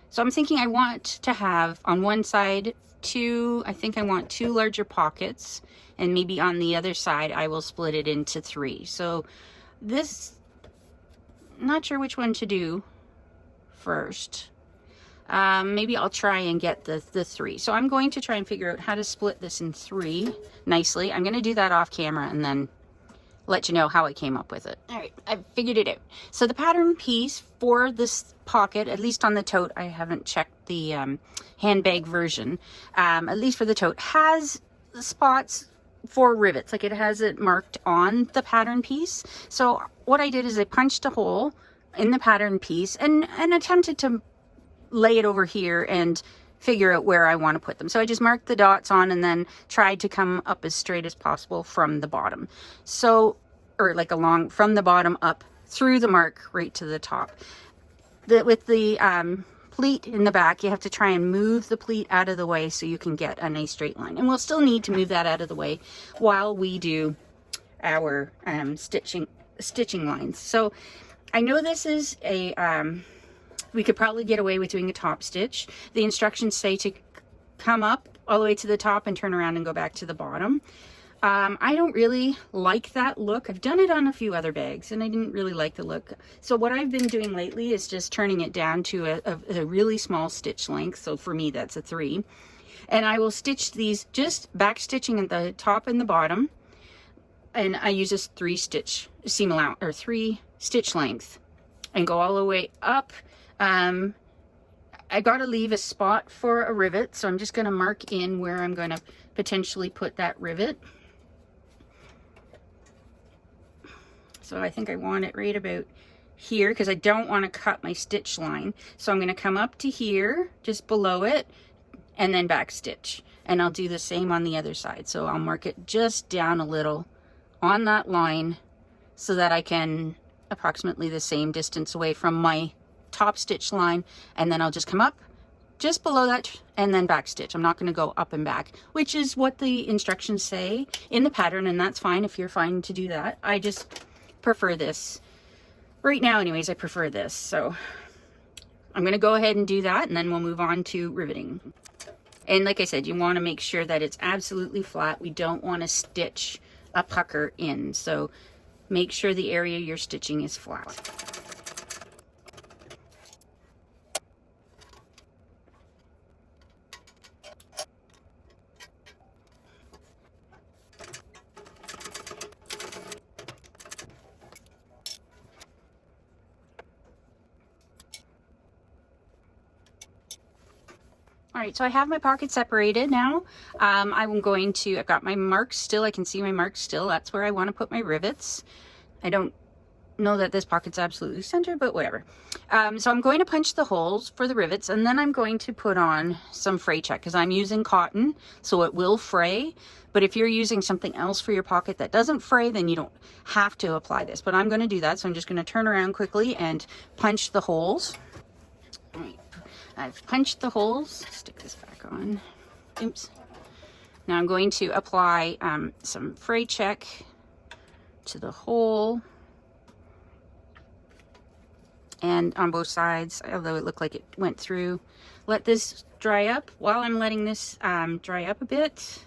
So I'm thinking I want to have on one side I think I want 2 larger pockets, and maybe on the other side I will split it into 3. So this, not sure which one to do first. Maybe I'll try and get the 3. So I'm going to try and figure out how to split this in 3 nicely. I'm going to do that off camera, and then let you know how I came up with it. All right, I figured it out. So the pattern piece for this pocket, at least on the tote, I haven't checked the handbag version, at least for the tote, has spots for rivets. Like it has it marked on the pattern piece. So what I did is I punched a hole in the pattern piece and attempted to lay it over here and figure out where I want to put them. So I just marked the dots on and then tried to come up as straight as possible from the bottom. So, or like along from the bottom up through the mark right to the top. With the pleat in the back, you have to try and move the pleat out of the way so you can get a nice straight line. And we'll still need to move that out of the way while we do our stitching lines. So I know this is a we could probably get away with doing a top stitch. The instructions say to come up all the way to the top and turn around and go back to the bottom. I don't really like that look. I've done it on a few other bags and I didn't really like the look. So what I've been doing lately is just turning it down to a really small stitch length. So for me, that's a 3. And I will stitch these just back stitching at the top and the bottom. And I use this 3 stitch seam allowance or 3 stitch length and go all the way up. I got to leave a spot for a rivet, so I'm just going to mark in where I'm going to potentially put that rivet. So I think I want it right about here because I don't want to cut my stitch line. So I'm going to come up to here, just below it, and then back stitch. And I'll do the same on the other side. So I'll mark it just down a little on that line so that I can approximately the same distance away from my top stitch line, and then I'll just come up just below that and then back stitch. I'm not going to go up and back, which is what the instructions say in the pattern, and that's fine if you're fine to do that. I just prefer this right now anyways. I prefer this, so I'm going to go ahead and do that, and then we'll move on to riveting. And like I said, you want to make sure that it's absolutely flat. We don't want to stitch a pucker in, so make sure the area you're stitching is flat. All right, so I have my pocket separated now. I'm going to, I've got my marks still. I can see my marks still. That's where I want to put my rivets. I don't know that this pocket's absolutely centered, but whatever. So I'm going to punch the holes for the rivets, and then I'm going to put on some fray check because I'm using cotton, so it will fray. But if you're using something else for your pocket that doesn't fray, then you don't have to apply this. But I'm going to do that, so I'm just going to turn around quickly and punch the holes. All right. I've punched the holes. Stick this back on. Oops. Now I'm going to apply some fray check to the hole and on both sides, although it looked like it went through. Let this dry up. While I'm letting this dry up a bit,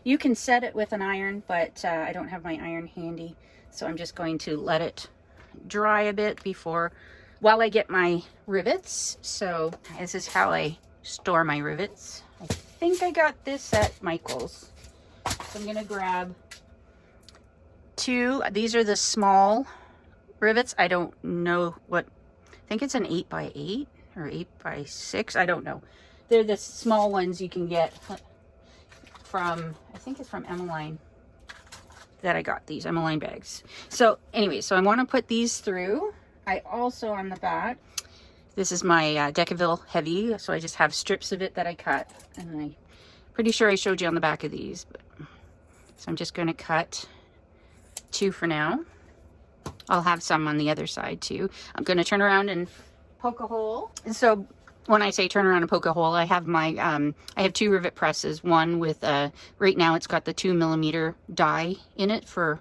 you can set it with an iron, but I don't have my iron handy, so I'm just going to let it dry a bit while I get my rivets. So this is how I store my rivets. I think I got this at Michael's. So I'm gonna grab 2. These are the small rivets. I don't know what, I think it's an 8x8 or 8x6. I don't know. They're the small ones you can get from, I think it's from Emmeline that I got these Emmeline bags. So anyway, so I want to put these through. I also, on the back, this is my Decaville Heavy, so I just have strips of it that I cut, and I'm pretty sure I showed you on the back of these. So I'm just going to cut 2 for now. I'll have some on the other side too. I'm going to turn around and poke a hole. And so when I say turn around and poke a hole, I have my I have 2 rivet presses. One with right now it's got the 2mm die in it for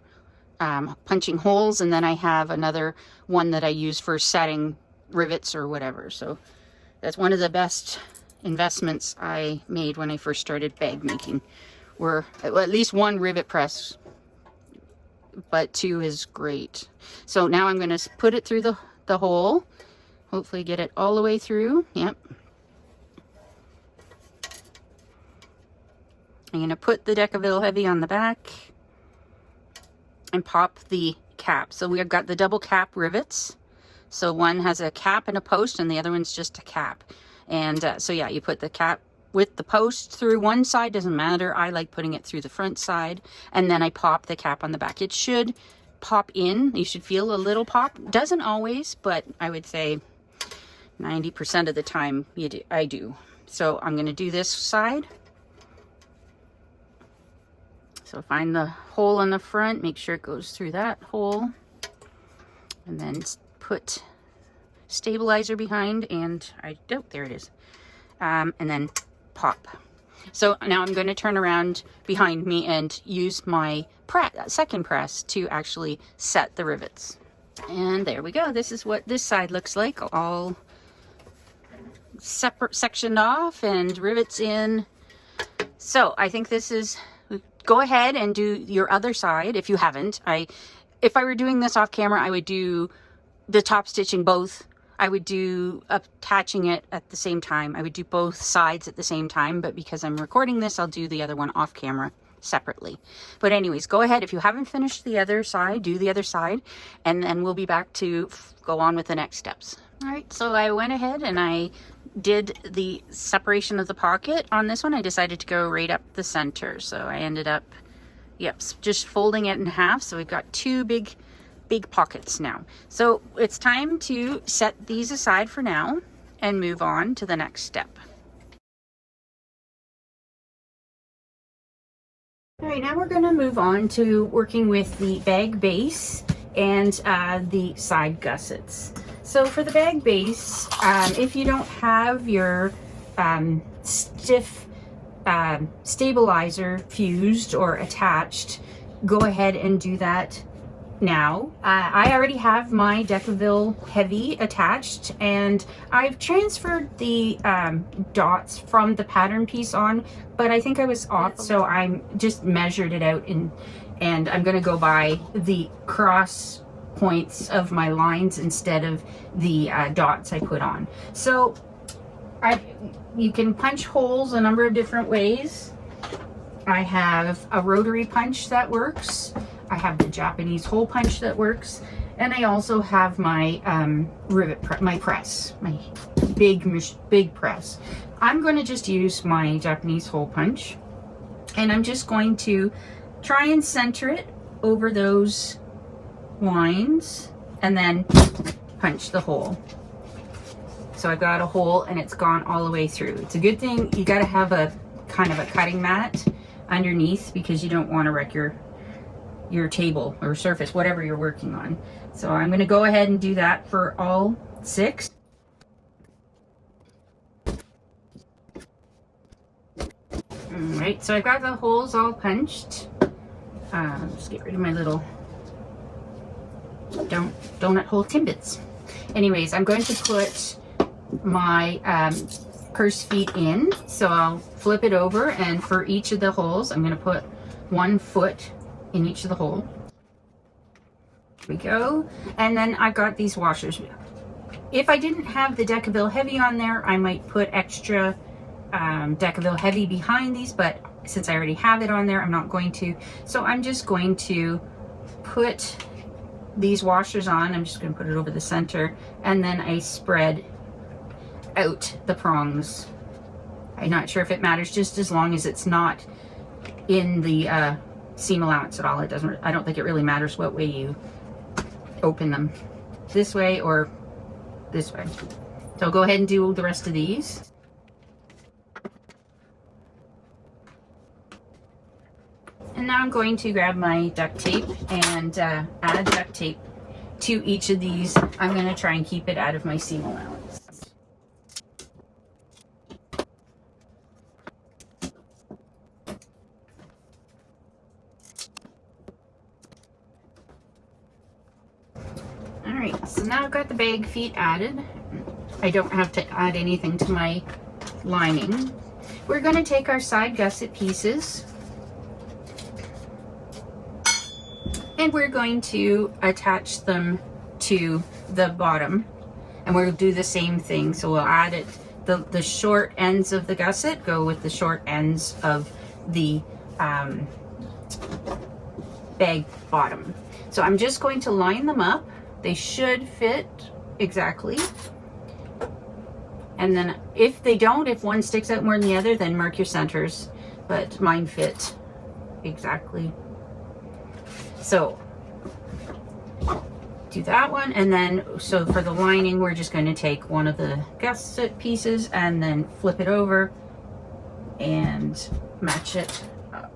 punching holes, and then I have another one that I use for setting rivets or whatever. So that's one of the best investments I made when I first started bag making, were at least 1 rivet press, but 2 is great. So now I'm going to put it through the hole, hopefully get it all the way through. Yep. I'm going to put the Decaville Heavy on the back. and pop the cap. So we've got the double cap rivets. So one has a cap and a post, and the other one's just a cap. And so yeah, you put the cap with the post through one side, doesn't matter. I like putting it through the front side, and then I pop the cap on the back. It should pop in. You should feel a little pop. Doesn't always, but I would say 90% of the time I do. So I'm going to do this side. So find the hole in the front, make sure it goes through that hole, and then put stabilizer behind, and there it is, and then pop. So now I'm going to turn around behind me and use my second press to actually set the rivets. And there we go. This is what this side looks like, all separate, sectioned off and rivets in. So I think this is, go ahead and do your other side if you haven't. If I were doing this off camera, I would do the top stitching both. I would do attaching it at the same time. I would do both sides at the same time, but because I'm recording this, I'll do the other one off camera separately. But anyways, go ahead. If you haven't finished the other side, do the other side, and then we'll be back to go on with the next steps. All right, so I went ahead and I did the separation of the pocket. On this one, I decided to go right up the center. So I ended up, yep, just folding it in half. So we've got two big pockets now. So it's time to set these aside for now and move on to the next step. All right, now we're going to move on to working with the bag base and the side gussets. So for the bag base, if you don't have your stiff stabilizer fused or attached, go ahead and do that now. I already have my Decaville Heavy attached, and I've transferred the dots from the pattern piece on, but I think I was off, so I'm just measured it out and I'm going to go by the cross points of my lines instead of the dots I put on. So you can punch holes a number of different ways. I have a rotary punch that works. I have the Japanese hole punch that works, and I also have my my press, my big press. I'm going to just use my Japanese hole punch, and I'm just going to try and center it over those lines and then punch the hole. So I've got a hole and it's gone all the way through. It's a good thing you got to have a kind of a cutting mat underneath, because you don't want to wreck your table or surface, whatever you're working on. So I'm going to go ahead and do that for all 6. All right, so I've got the holes all punched. Just get rid of my little donut hole timbits. Anyways, I'm going to put my purse feet in. So I'll flip it over, and for each of the holes, I'm going to put 1 foot in each of the hole. There we go. And then I've got these washers. If I didn't have the Decaville Heavy on there, I might put extra Decaville Heavy behind these, but since I already have it on there, I'm not going to. So I'm just going to put these washers on. I'm just going to put it over the center, and then I spread out the prongs. I'm not sure if it matters, just as long as it's not in the seam allowance at all. It doesn't, I don't think it really matters what way you open them, this way or this way. So I'll go ahead and do the rest of these. And now I'm going to grab my duct tape and add duct tape to each of these. I'm going to try and keep it out of my seam allowance. Alright, so now I've got the bag feet added. I don't have to add anything to my lining. We're going to take our side gusset pieces, and we're going to attach them to the bottom, and we'll do the same thing. So we'll add it, the short ends of the gusset go with the short ends of the bag bottom. So I'm just going to line them up. They should fit exactly. And then if they don't, if one sticks out more than the other, then mark your centers. But mine fit exactly. So do that one, and then so for the lining, we're just going to take one of the gusset pieces and then flip it over and match it up.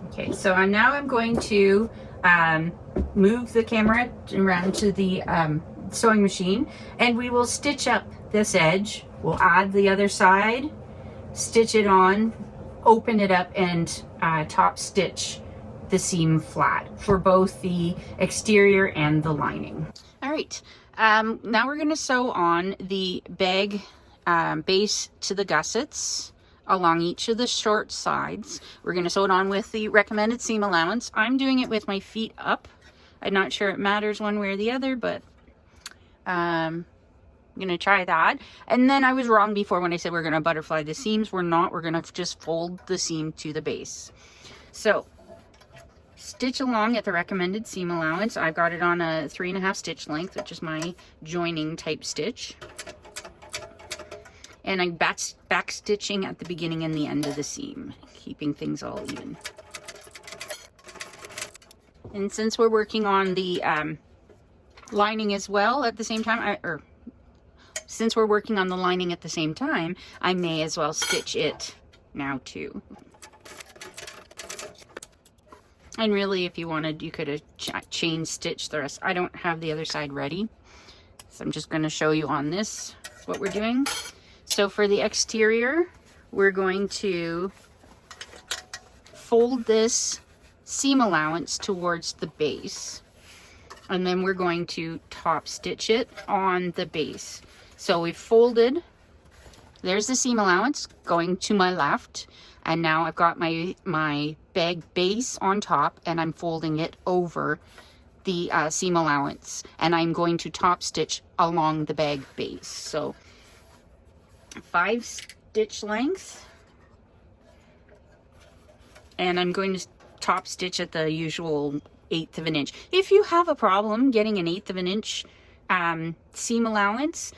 Okay, so I'm going to move the camera around to the sewing machine, and we will stitch up this edge. We'll add the other side, stitch it on, open it up, and top stitch the seam flat for both the exterior and the lining. All right, now we're going to sew on the bag base to the gussets along each of the short sides. We're going to sew it on with the recommended seam allowance. I'm doing it with my feet up. I'm not sure it matters one way or the other, but I'm going to try that. And then I was wrong before when I said we're going to butterfly the seams. We're not. We're going to just fold the seam to the base. So stitch along at the recommended seam allowance. I've got it on a 3.5 stitch length, which is my joining type stitch. And I'm back stitching at the beginning and the end of the seam, keeping things all even. And since we're working on the lining as well at the same time, since we're working on the lining at the same time, I may as well stitch it now too. And really, if you wanted, you could have chain stitched the rest. I don't have the other side ready, so I'm just going to show you on this what we're doing. So for the exterior, we're going to fold this seam allowance towards the base, and then we're going to top stitch it on the base. So we've folded, there's the seam allowance going to my left, and now I've got my bag base on top, and I'm folding it over the seam allowance, and I'm going to top stitch along the bag base. So 5 stitch length, and I'm going to top stitch at the usual 1/8 of an inch. If you have a problem getting an 1/8 of an inch seam allowance,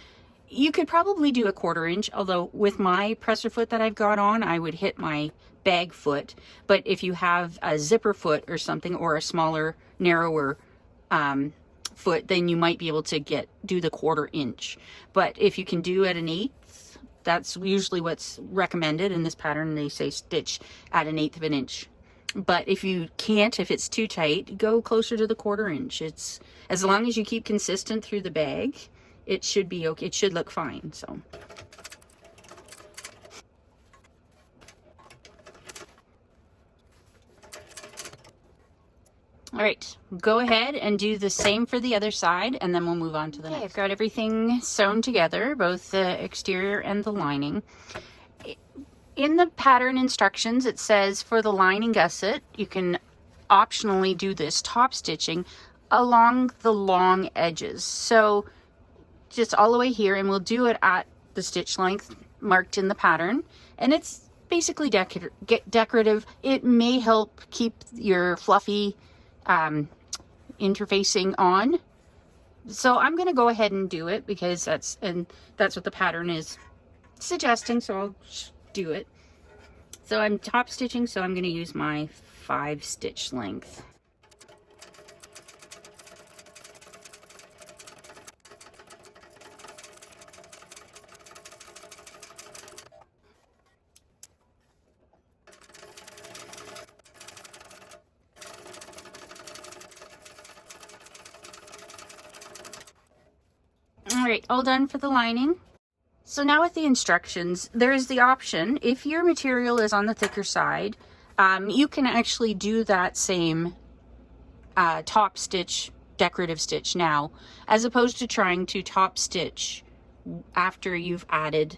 you could probably do a 1/4 inch, although with my presser foot that I've got on, I would hit my bag foot. But if you have a zipper foot or something, or a smaller, narrower foot, then you might be able to do the 1/4 inch. But if you can do at an 1/8, that's usually what's recommended in this pattern. They say stitch at an 1/8 of an inch. But if you can't, if it's too tight, go closer to the 1/4 inch. It's, as long as you keep consistent through the bag, it should be okay. It should look fine. So all right, go ahead and do the same for the other side, and then we'll move on to the next. I've got everything sewn together, both the exterior and the lining. In the pattern instructions, it says for the lining gusset, you can optionally do this top stitching along the long edges. So just all the way here, and we'll do it at the stitch length marked in the pattern. And it's basically decorative. It may help keep your fluffy interfacing on. So I'm going to go ahead and do it because that's what the pattern is suggesting. So I'll do it. So I'm top stitching, so I'm going to use my 5 stitch length. All right, all done for the lining. So now with the instructions, there is the option, if your material is on the thicker side, you can actually do that same top stitch, decorative stitch now, as opposed to trying to top stitch after you've added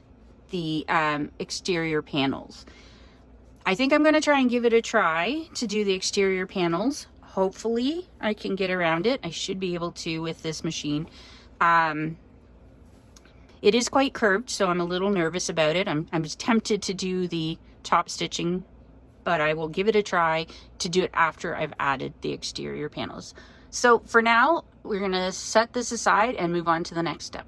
the exterior panels. I think I'm going to try and give it a try to do the exterior panels. Hopefully I can get around it. I should be able to with this machine. It is quite curved, so I'm a little nervous about it. I'm tempted to do the top stitching, but I will give it a try to do it after I've added the exterior panels. So for now, we're gonna set this aside and move on to the next step.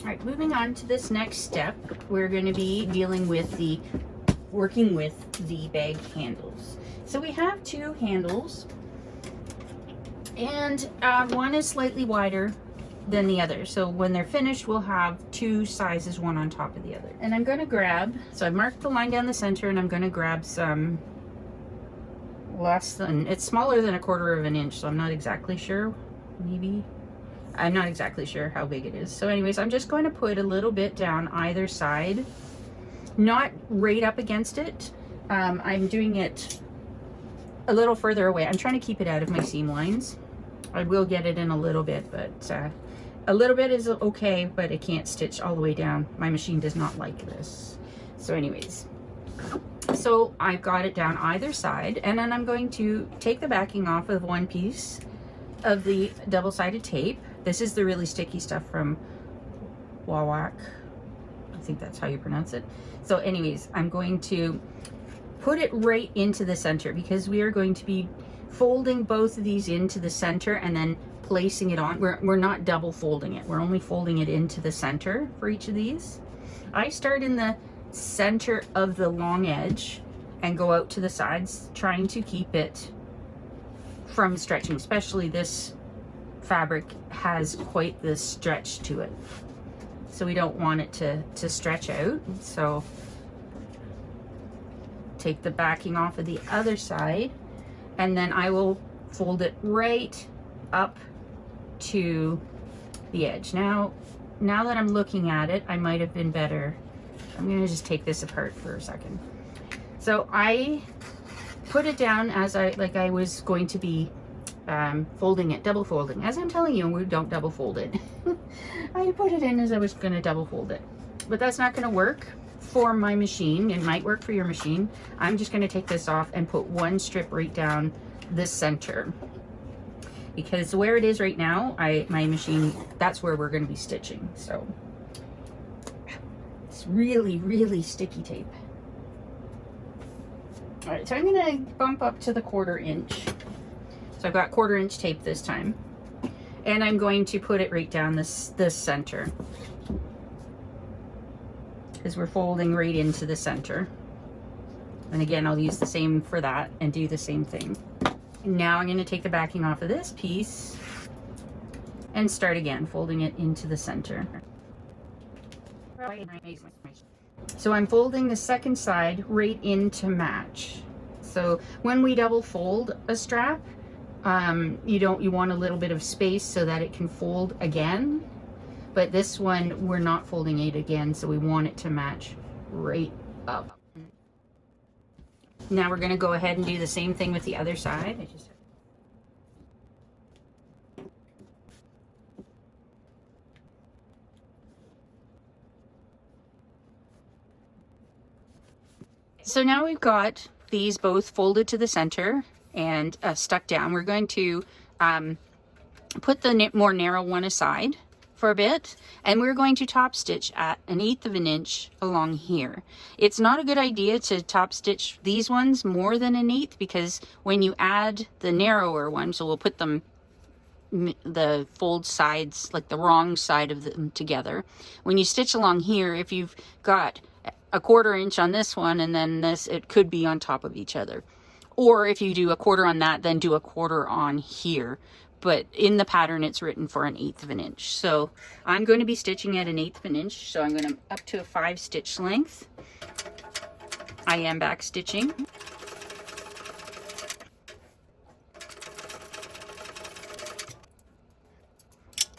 All right, moving on to this next step, we're going to be dealing with working with the bag handles. So we have two handles, and one is slightly wider than the other. So when they're finished, we'll have two sizes, one on top of the other. And I'm going to grab, so I've marked the line down the center, and I'm going to grab some less than, it's smaller than 1/4 of an inch, so I'm not exactly sure, maybe. I'm not exactly sure how big it is. So anyways, I'm just going to put a little bit down either side, not right up against it. I'm doing it a little further away. I'm trying to keep it out of my seam lines. I will get it in a little bit, but a little bit is okay, but it can't stitch all the way down. My machine does not like this. So anyways, so I've got it down either side, and then I'm going to take the backing off of one piece of the double-sided tape. This is the really sticky stuff from Wawak. I think that's how you pronounce it. So anyways, I'm going to put it right into the center, because we are going to be folding both of these into the center and then placing it on. We're not double folding it. We're only folding it into the center for each of these. I start in the center of the long edge and go out to the sides, trying to keep it from stretching. Especially this fabric has quite the stretch to it, so we don't want it to stretch out. So take the backing off of the other side, and then I will fold it right up to the edge. Now that I'm looking at it, I might have been better. I'm gonna just take this apart for a second. So I put it down as I was going to be folding it, double folding. As I'm telling you, we don't double fold it. I put it in as I was going to double fold it, but that's not going to work for my machine. It might work for your machine. I'm just going to take this off and put one strip right down the center, because where it is right now, my machine, that's where we're going to be stitching. So it's really, really sticky tape. All right, so I'm going to bump up to the 1/4 inch. So I've got 1/4 inch tape this time, and I'm going to put it right down this center, because we're folding right into the center. And again, I'll use the same for that and do the same thing. Now I'm going to take the backing off of this piece and start again folding it into the center. So I'm folding the second side right in to match. So when we double fold a strap, you want a little bit of space so that it can fold again, but this one we're not folding it again, so we want it to match right up. Now we're going to go ahead and do the same thing with the other side. So now we've got these both folded to the center and stuck down. We're going to put the more narrow one aside for a bit, and we're going to top stitch at 1/8 of an inch along here. It's not a good idea to top stitch these ones more than 1/8, because when you add the narrower one, so we'll put them, the fold sides, like the wrong side of them together. When you stitch along here, if you've got 1/4 inch on this one and then this, it could be on top of each other. Or if you do 1/4 on that, then do 1/4 on here. But in the pattern, it's written for 1/8 of an inch. So I'm going to be stitching at 1/8 of an inch. So I'm going to up to a 5 stitch length. I am back stitching.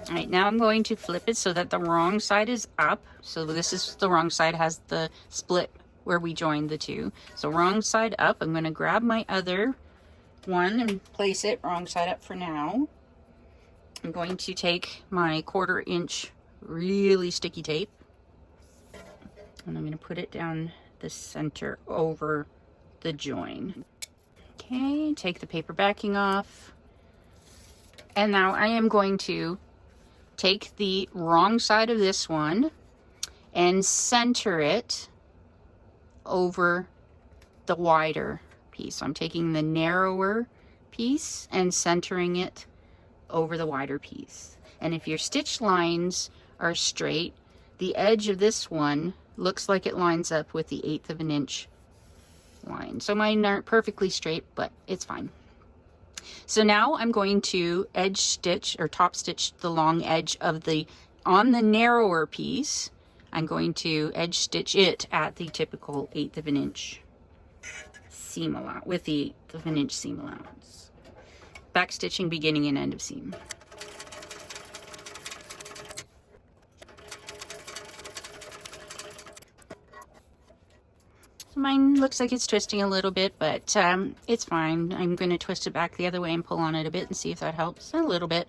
All right, now I'm going to flip it so that the wrong side is up. So this is the wrong side, has the split where we joined the two. So wrong side up. I'm going to grab my other one and place it wrong side up for now. I'm going to take my 1/4 inch really sticky tape, and I'm going to put it down the center over the join. Okay, take the paper backing off. And now I am going to take the wrong side of this one and center it over the wider piece. So I'm taking the narrower piece and centering it over the wider piece. And if your stitch lines are straight, the edge of this one looks like it lines up with the 1/8 of an inch line. So mine aren't perfectly straight, but it's fine. So now I'm going to edge stitch or top stitch the long edge of on the narrower piece. I'm going to edge stitch it at the typical 1/8 of an inch seam allowance, with the 1/8 of an inch seam allowance. Back stitching beginning and end of seam. Mine looks like it's twisting a little bit, but it's fine. I'm going to twist it back the other way and pull on it a bit and see if that helps a little bit.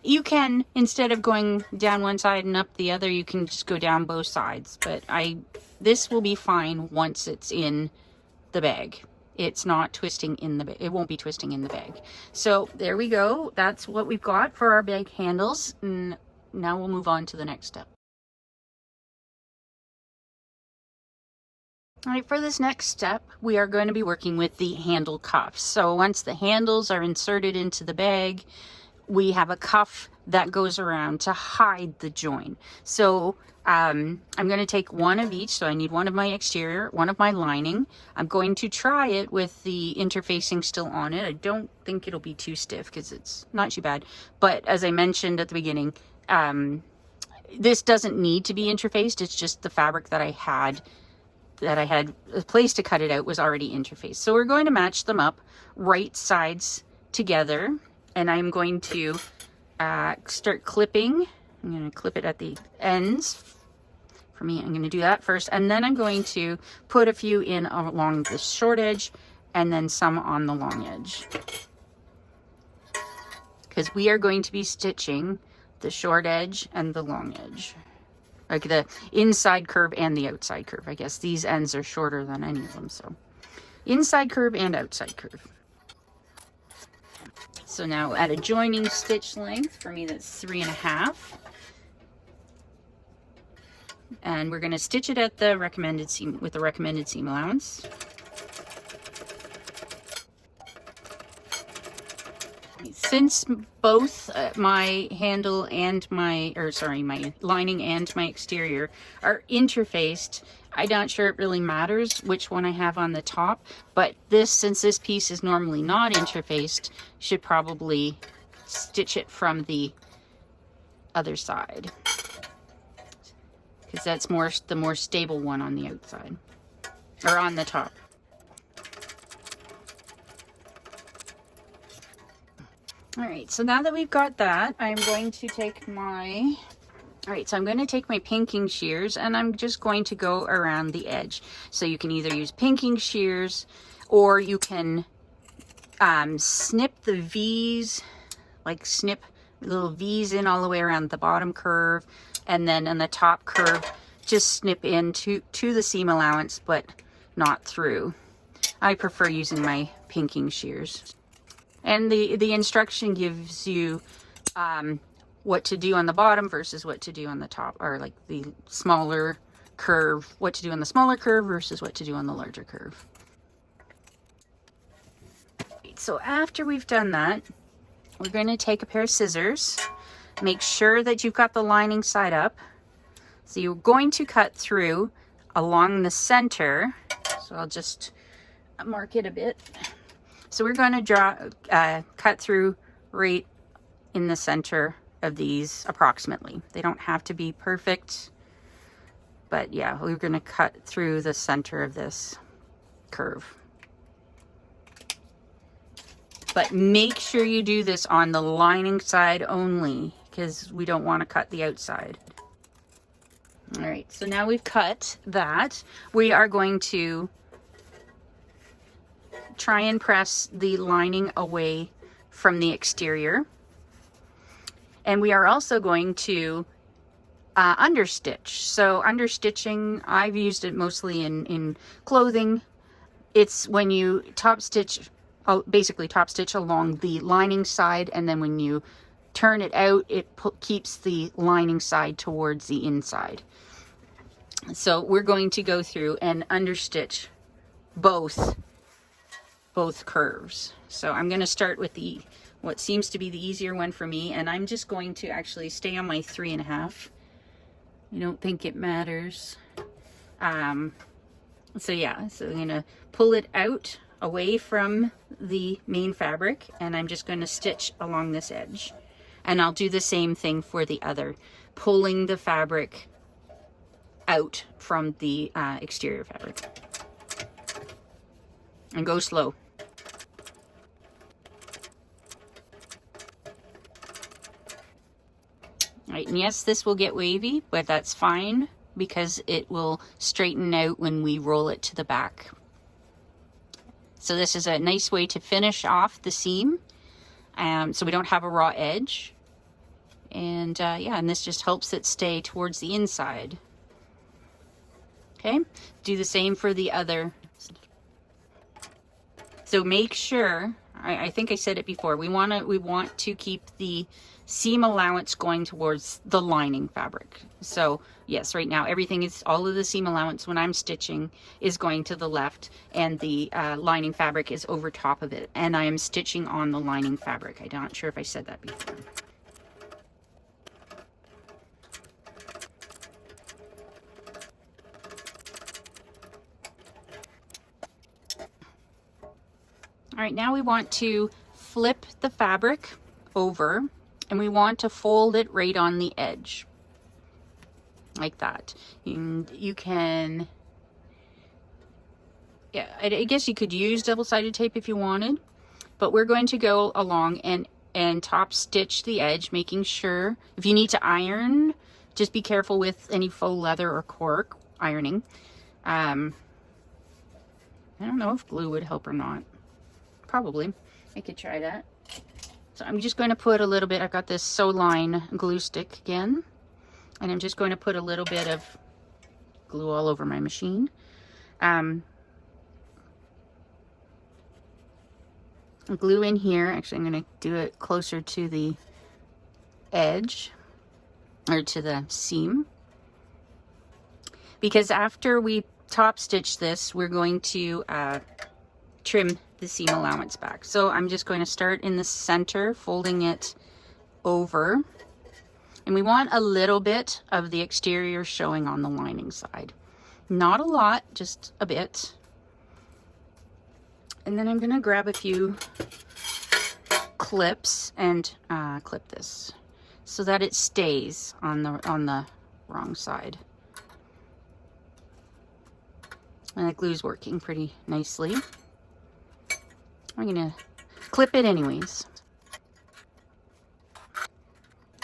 You can, instead of going down one side and up the other, you can just go down both sides. But this will be fine once it's in the bag. It's not twisting in the bag. It won't be twisting in the bag. So there we go. That's what we've got for our bag handles. And now we'll move on to the next step. All right, for this next step, we are going to be working with the handle cuffs. So once the handles are inserted into the bag, we have a cuff that goes around to hide the join. So I'm going to take one of each. So I need one of my exterior, one of my lining. I'm going to try it with the interfacing still on it. I don't think it'll be too stiff because it's not too bad. But as I mentioned at the beginning, this doesn't need to be interfaced. It's just the fabric that I had a place to cut it out was already interfaced. So we're going to match them up right sides together, and I'm going to start clipping. I'm going to clip it at the ends. For me, I'm going to do that first, and then I'm going to put a few in along the short edge and then some on the long edge, because we are going to be stitching the short edge and the long edge. Like the inside curve and the outside curve. I guess these ends are shorter than any of them. So inside curve and outside curve. So now at a joining stitch length, for me that's 3.5. And we're going to stitch it at the recommended seam with the recommended seam allowance. Since both my handle and my lining and my exterior are interfaced, I'm not sure it really matters which one I have on the top, but since this piece is normally not interfaced, should probably stitch it from the other side, because that's the more stable one on the outside, or on the top. All right, so now that we've got that, I'm going to take my pinking shears, and I'm just going to go around the edge. So you can either use pinking shears, or you can snip the V's, like snip little V's in all the way around the bottom curve, and then on the top curve, just snip in to the seam allowance, but not through. I prefer using my pinking shears. And the instruction gives you what to do on the bottom versus what to do on the top, or like the smaller curve, what to do on the smaller curve versus what to do on the larger curve. So after we've done that, we're going to take a pair of scissors. Make sure that you've got the lining side up. So you're going to cut through along the center. So I'll just mark it a bit. So we're going to cut through right in the center of these approximately. They don't have to be perfect, but yeah, we're going to cut through the center of this curve. But make sure you do this on the lining side only, because we don't want to cut the outside. All right, so now we've cut that. We are going to try and press the lining away from the exterior, and we are also going to understitch. So understitching, I've used it mostly in clothing. It's when you top stitch, basically top stitch along the lining side, and then when you turn it out, it keeps the lining side towards the inside. So we're going to go through and understitch both curves. So I'm going to start with what seems to be the easier one for me, and I'm just going to actually stay on my 3.5. I don't think it matters. So yeah, so I'm going to pull it out away from the main fabric, and I'm just going to stitch along this edge. And I'll do the same thing for the other, pulling the fabric out from the exterior fabric. And go slow. All right, and yes, this will get wavy, but that's fine because it will straighten out when we roll it to the back. So this is a nice way to finish off the seam, so we don't have a raw edge. And yeah, and this just helps it stay towards the inside. Okay, do the same for the other. So make sure, I think I said it before, we want to keep the seam allowance going towards the lining fabric. So yes, right now all of the seam allowance when I'm stitching is going to the left, and the lining fabric is over top of it, and I am stitching on the lining fabric. I'm not sure if I said that before. All right, now we want to flip the fabric over, and we want to fold it right on the edge, like that. And you can, yeah, I guess you could use double-sided tape if you wanted, but we're going to go along and top stitch the edge, making sure, if you need to iron, just be careful with any faux leather or cork ironing. I don't know if glue would help or not. Probably. I could try that. So I'm just going to put a little bit, I've got this Sew Line glue stick again, and I'm just going to put a little bit of glue all over my machine. Glue in here. Actually, I'm going to do it closer to the edge, or to the seam, because after we top stitch this, we're going to trim the seam allowance back. So I'm just going to start in the center, folding it over, and we want a little bit of the exterior showing on the lining side. Not a lot, just a bit. And then I'm going to grab a few clips and clip this so that it stays on the wrong side. And the glue's working pretty nicely. I'm gonna clip it anyways.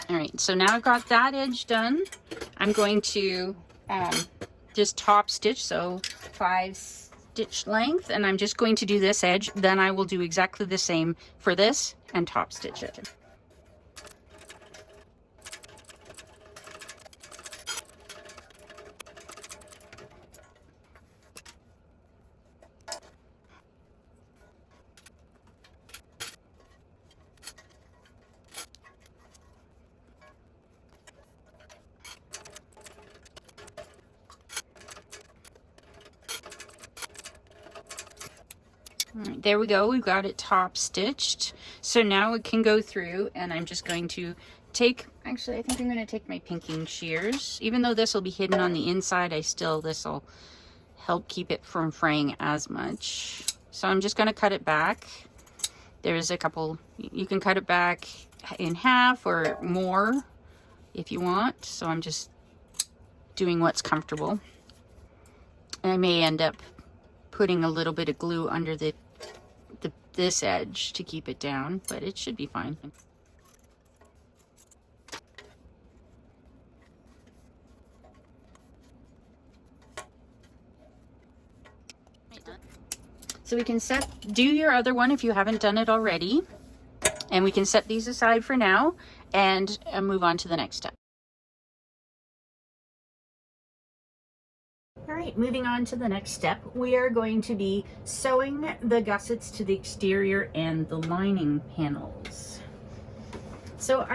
All right, so now I've got that edge done. I'm going to just top stitch, so 5 stitch length, and I'm just going to do this edge. Then I will do exactly the same for this and top stitch it. All right, there we go. We've got it top stitched. So now it can go through, and I'm just going to take, actually I think I'm going to take my pinking shears. Even though this will be hidden on the inside, this will help keep it from fraying as much. So I'm just going to cut it back. There's a couple, you can cut it back in half or more if you want. So I'm just doing what's comfortable. And I may end up putting a little bit of glue under this edge to keep it down, but it should be fine. So we can do your other one if you haven't done it already, and we can set these aside for now and move on to the next step. All right, moving on to the next step, we are going to be sewing the gussets to the exterior and the lining panels. So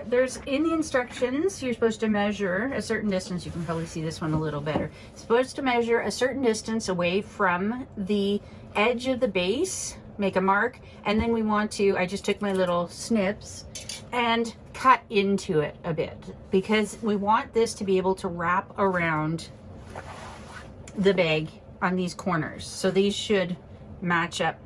there's in the instructions, you're supposed to measure a certain distance. You can probably see this one a little better. Supposed to measure a certain distance away from the edge of the base, make a mark, and then we want to, I just took my little snips and cut into it a bit because we want this to be able to wrap around the bag on these corners. So these should match up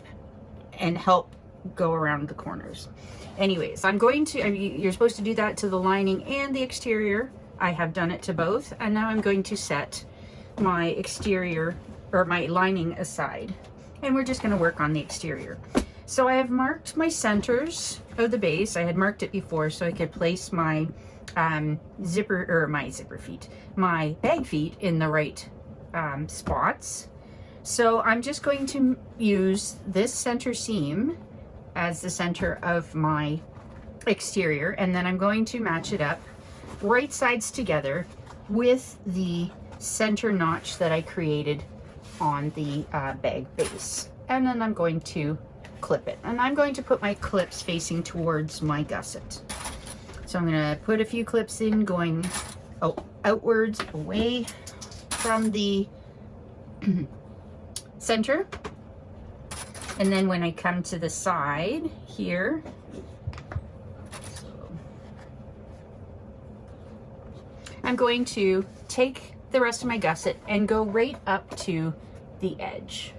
and help go around the corners. Anyways, you're supposed to do that to the lining and the exterior. I have done it to both, and now I'm going to set my exterior or my lining aside, and we're just going to work on the exterior. So I have marked my centers of the base. I had marked it before so I could place my my bag feet in the right spots. So I'm just going to use this center seam as the center of my exterior, and then I'm going to match it up right sides together with the center notch that I created on the bag base, and then I'm going to clip it, and I'm going to put my clips facing towards my gusset. So I'm going to put a few clips in going outwards away from the center. And then when I come to the side here, I'm going to take the rest of my gusset and go right up to the edge.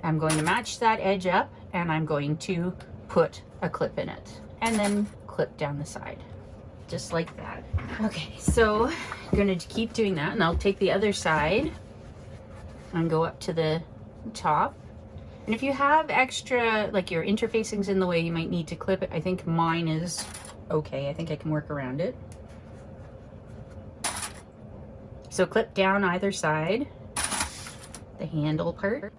I'm going to match that edge up, and I'm going to put a clip in it and then clip down the side, just like that. Okay, so I'm going to keep doing that, and I'll take the other side and go up to the top. And if you have extra, like your interfacing's in the way, you might need to clip it. I think mine is okay. I think I can work around it. So clip down either side, the handle part.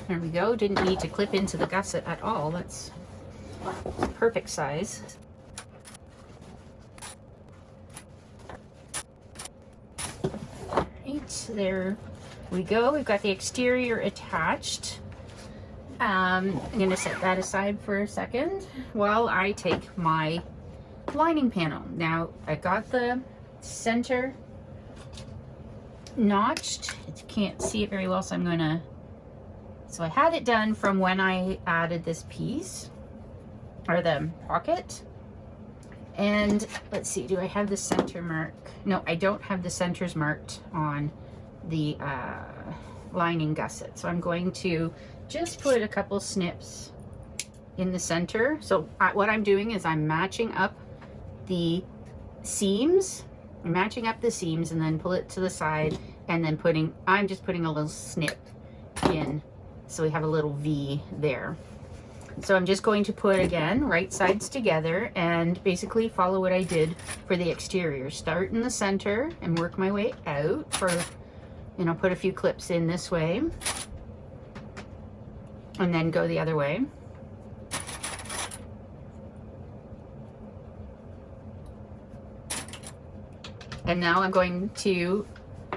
There we go. Didn't need to clip into the gusset at all. That's perfect size. There we go. We've got the exterior attached. I'm going to set that aside for a second while I take my lining panel. Now I got the center notched. You can't see it very well, so so I had it done from when I added this piece, or the pocket. And let's see, do I have the center mark? No, I don't have the centers marked on the lining gusset. So I'm going to just put a couple snips in the center. So what I'm doing is I'm matching up the seams. I'm matching up the seams and then pull it to the side, and then I'm just putting a little snip in. So we have a little V there. So I'm just going to put, again, right sides together and basically follow what I did for the exterior. Start in the center and work my way out for, put a few clips in this way and then go the other way. And now I'm going to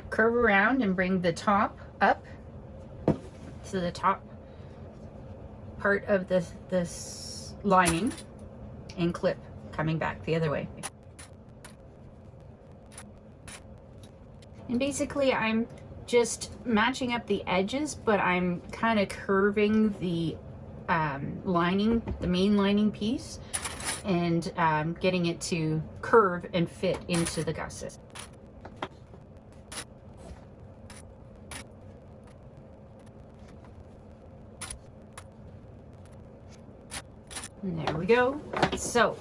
curve around and bring the top up to the top part of this lining and clip coming back the other way. And basically I'm just matching up the edges, but I'm kind of curving the lining, the main lining piece, and getting it to curve and fit into the gusset. And there we go. So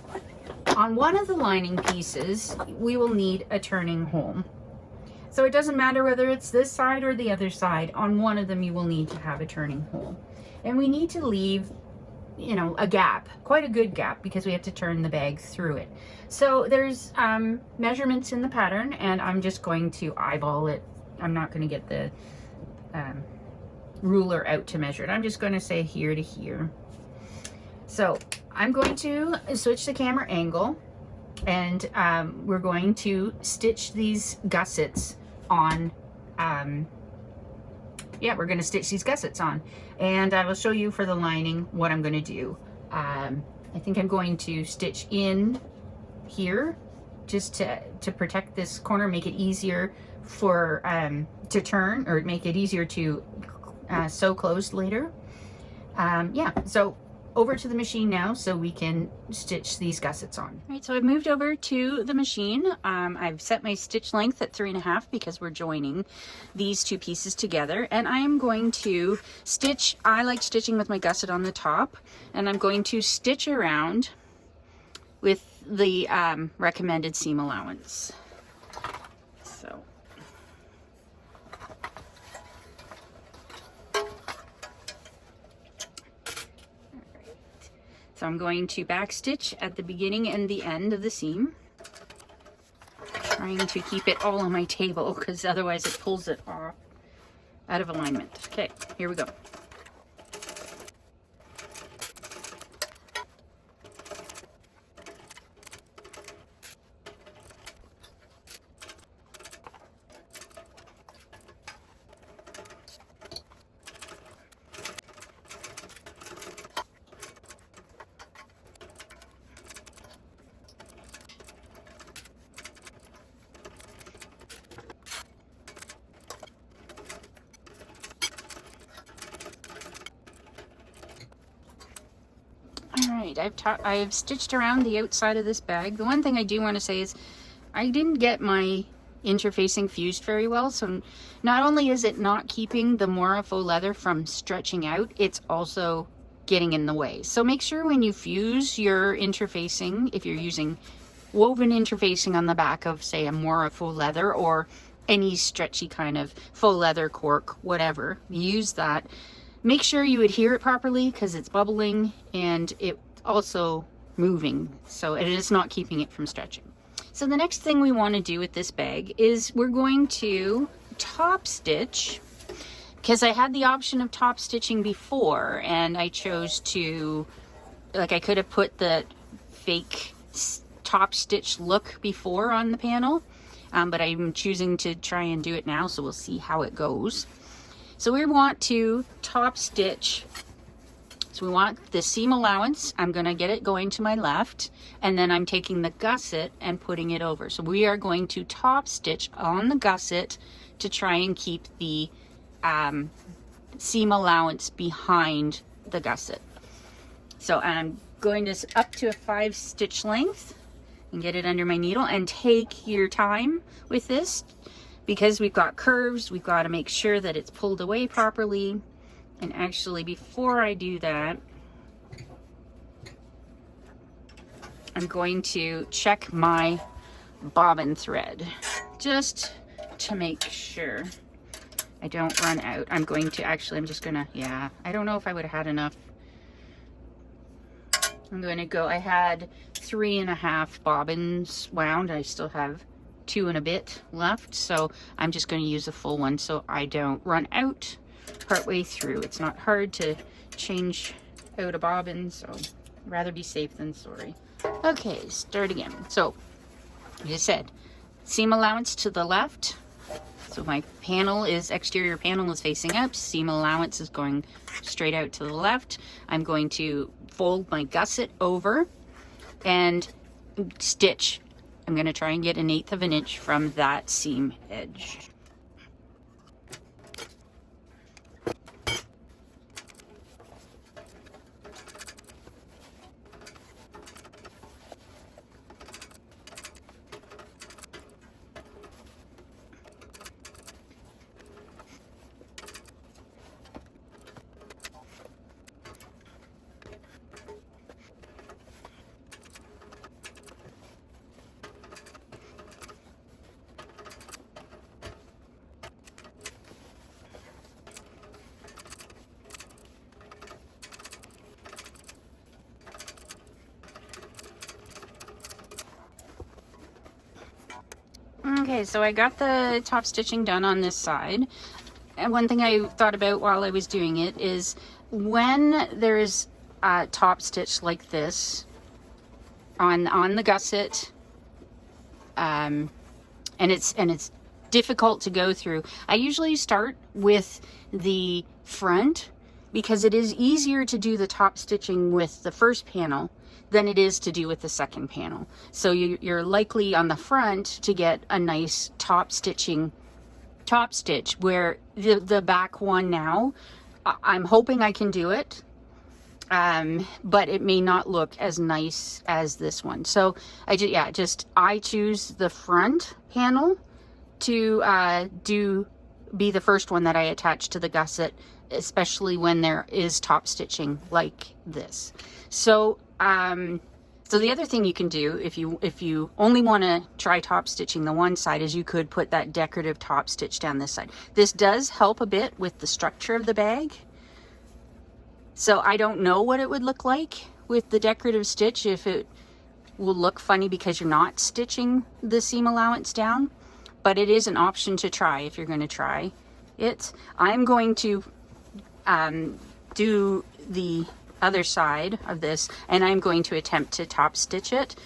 on one of the lining pieces, we will need a turning hole. So it doesn't matter whether it's this side or the other side. On one of them, you will need to have a turning hole. And we need to leave, a gap, quite a good gap, because we have to turn the bag through it. So there's measurements in the pattern, and I'm just going to eyeball it. I'm not going to get the ruler out to measure it. I'm just going to say here to here. So I'm going to switch the camera angle, and we're going to stitch these gussets on yeah, we're going to stitch these gussets on. And I will show you for the lining what I'm going to do. I think I'm going to stitch in here just to protect this corner, make it easier for to turn, or make it easier to sew closed later. Yeah, so over to the machine now so we can stitch these gussets on. All right, so I've moved over to the machine. I've set my stitch length at 3.5 because we're joining these two pieces together, and I am going to stitch. I like stitching with my gusset on the top, and I'm going to stitch around with the recommended seam allowance. So I'm going to back stitch at the beginning and the end of the seam, trying to keep it all on my table because otherwise it pulls it off out of alignment. Okay, here we go. Alright, I've stitched around the outside of this bag. The one thing I do want to say is I didn't get my interfacing fused very well, so not only is it not keeping the Mora faux leather from stretching out, it's also getting in the way. So make sure when you fuse your interfacing, if you're using woven interfacing on the back of, say, a Mora faux leather or any stretchy kind of faux leather cork, whatever, use that. Make sure you adhere it properly because it's bubbling and it also moving, so it is not keeping it from stretching. So the next thing we want to do with this bag is we're going to top stitch, because I had the option of top stitching before and I chose to, like, I could have put the fake top stitch look before on the panel, but I'm choosing to try and do it now, so we'll see how it goes. So we want to top stitch. So we want the seam allowance. I'm going to get it going to my left, and then I'm taking the gusset and putting it over. So we are going to top stitch on the gusset to try and keep the seam allowance behind the gusset. So I'm going to up to a 5 stitch length and get it under my needle, and take your time with this. Because we've got curves, we've got to make sure that it's pulled away properly. And actually, before I do that, I'm going to check my bobbin thread just to make sure I don't run out. I'm just gonna, yeah, I don't know if I would have had enough. I'm going to go, I had 3.5 bobbins wound. I still have 2 and a bit left, so I'm just going to use a full one so I don't run out partway through. It's not hard to change out a bobbin, so I'd rather be safe than sorry. Okay, start again. So, like I said, seam allowance to the left. So my panel is, exterior panel is facing up, seam allowance is going straight out to the left. I'm going to fold my gusset over and stitch. I'm going to try and get 1/8 of an inch from that seam edge. Okay, so I got the top stitching done on this side. And one thing I thought about while I was doing it is when there's a top stitch like this on the gusset, and it's difficult to go through. I usually start with the front because it is easier to do the top stitching with the first panel than it is to do with the second panel. So you're likely on the front to get a nice top stitch, where the back one now, I'm hoping I can do it, but it may not look as nice as this one. So I choose the front panel to be the first one that I attach to the gusset, especially when there is top stitching like this. So so the other thing you can do if you only want to try top stitching the one side is you could put that decorative top stitch down this side. This does help a bit with the structure of the bag. So I don't know what it would look like with the decorative stitch, if it will look funny because you're not stitching the seam allowance down, but it is an option to try if you're going to try it. I'm going to do the other side of this, and I'm going to attempt to top stitch it.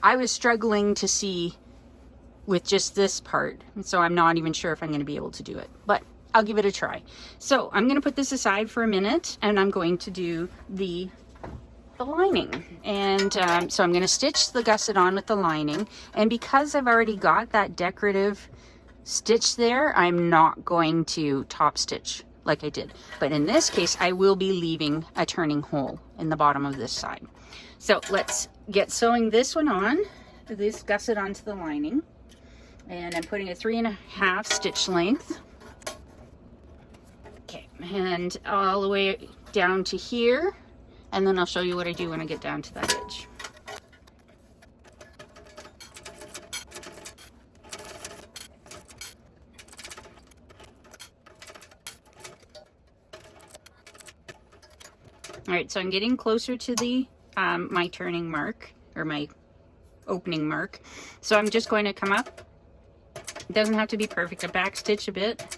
I was struggling to see with just this part, so I'm not even sure if I'm going to be able to do it, but I'll give it a try. So I'm going to put this aside for a minute, and I'm going to do the lining. And so I'm going to stitch the gusset on with the lining, and because I've already got that decorative stitch there, I'm not going to top stitch like I did. But in this case, I will be leaving a turning hole in the bottom of this side. So let's get sewing this one on, this gusset onto the lining. And I'm putting a 3.5 stitch length. Okay, and all the way down to here. And then I'll show you what I do when I get down to that edge. All right, so I'm getting closer to the my turning mark, or my opening mark. So I'm just going to come up. It doesn't have to be perfect. I back stitch a bit.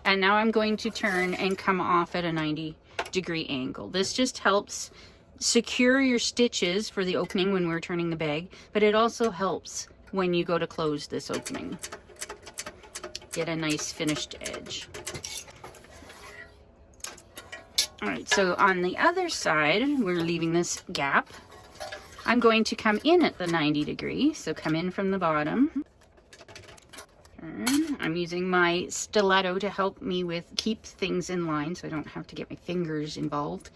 And now I'm going to turn and come off at a 90-degree angle. This just helps secure your stitches for the opening when we're turning the bag, but it also helps when you go to close this opening. Get a nice finished edge. All right, so on the other side, we're leaving this gap. I'm going to come in at the 90 degree, so come in from the bottom. I'm using my stiletto to help me keep things in line so I don't have to get my fingers involved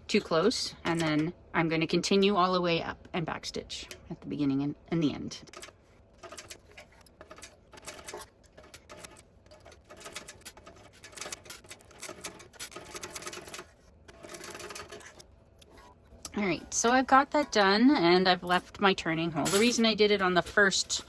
too close. And then I'm going to continue all the way up and backstitch at the beginning and the end. All right, so I've got that done, and I've left my turning hole. The reason I did it on the first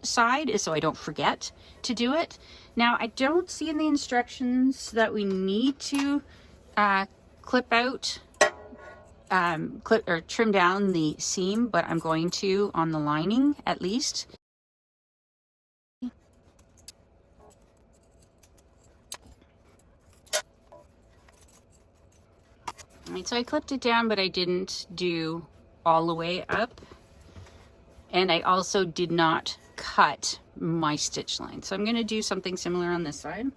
side is so I don't forget to do it. Now, I don't see in the instructions that we need to clip out, clip or trim down the seam, but I'm going to on the lining at least. All right, so I clipped it down, but I didn't do all the way up. And I also did not cut my stitch line. So I'm going to do something similar on this side.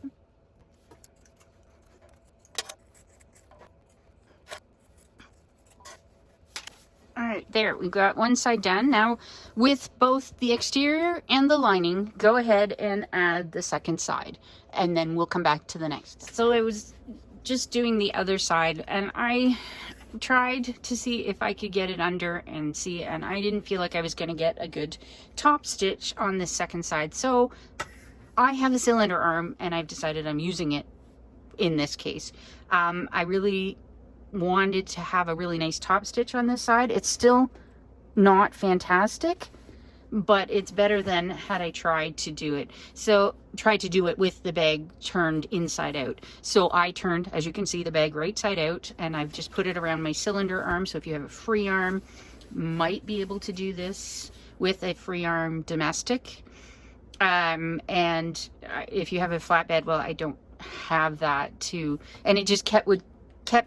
All right, there, we've got one side done. Now, with both the exterior and the lining, go ahead and add the second side, and then we'll come back to the next. So I was just doing the other side, and I tried to see if I could get it under and see, and I didn't feel like I was going to get a good top stitch on this second side. So I have a cylinder arm, and I've decided I'm using it in this case. I really wanted to have a really nice top stitch on this side. It's still not fantastic, but it's better than had I tried to do it. So tried to do it with the bag turned inside out. So I turned, as you can see, the bag right side out, and I've just put it around my cylinder arm. So if you have a free arm, might be able to do this with a free arm domestic. And if you have a flatbed, well, I don't have that too. And it just kept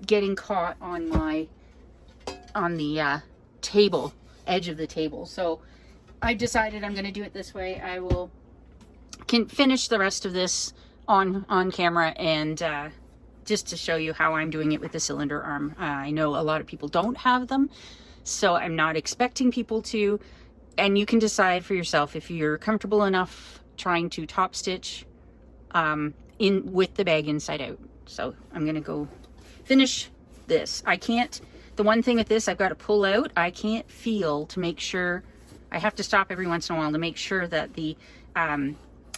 getting caught on the table, edge of the table. So I decided I'm going to do it this way. I can finish the rest of this on camera, and just to show you how I'm doing it with the cylinder arm. I know a lot of people don't have them, so I'm not expecting people to, and you can decide for yourself if you're comfortable enough trying to top stitch in with the bag inside out. So I'm going to go finish this. I can't, the one thing with this, I've got to pull out. I can't feel to make sure, I have to stop every once in a while to make sure that the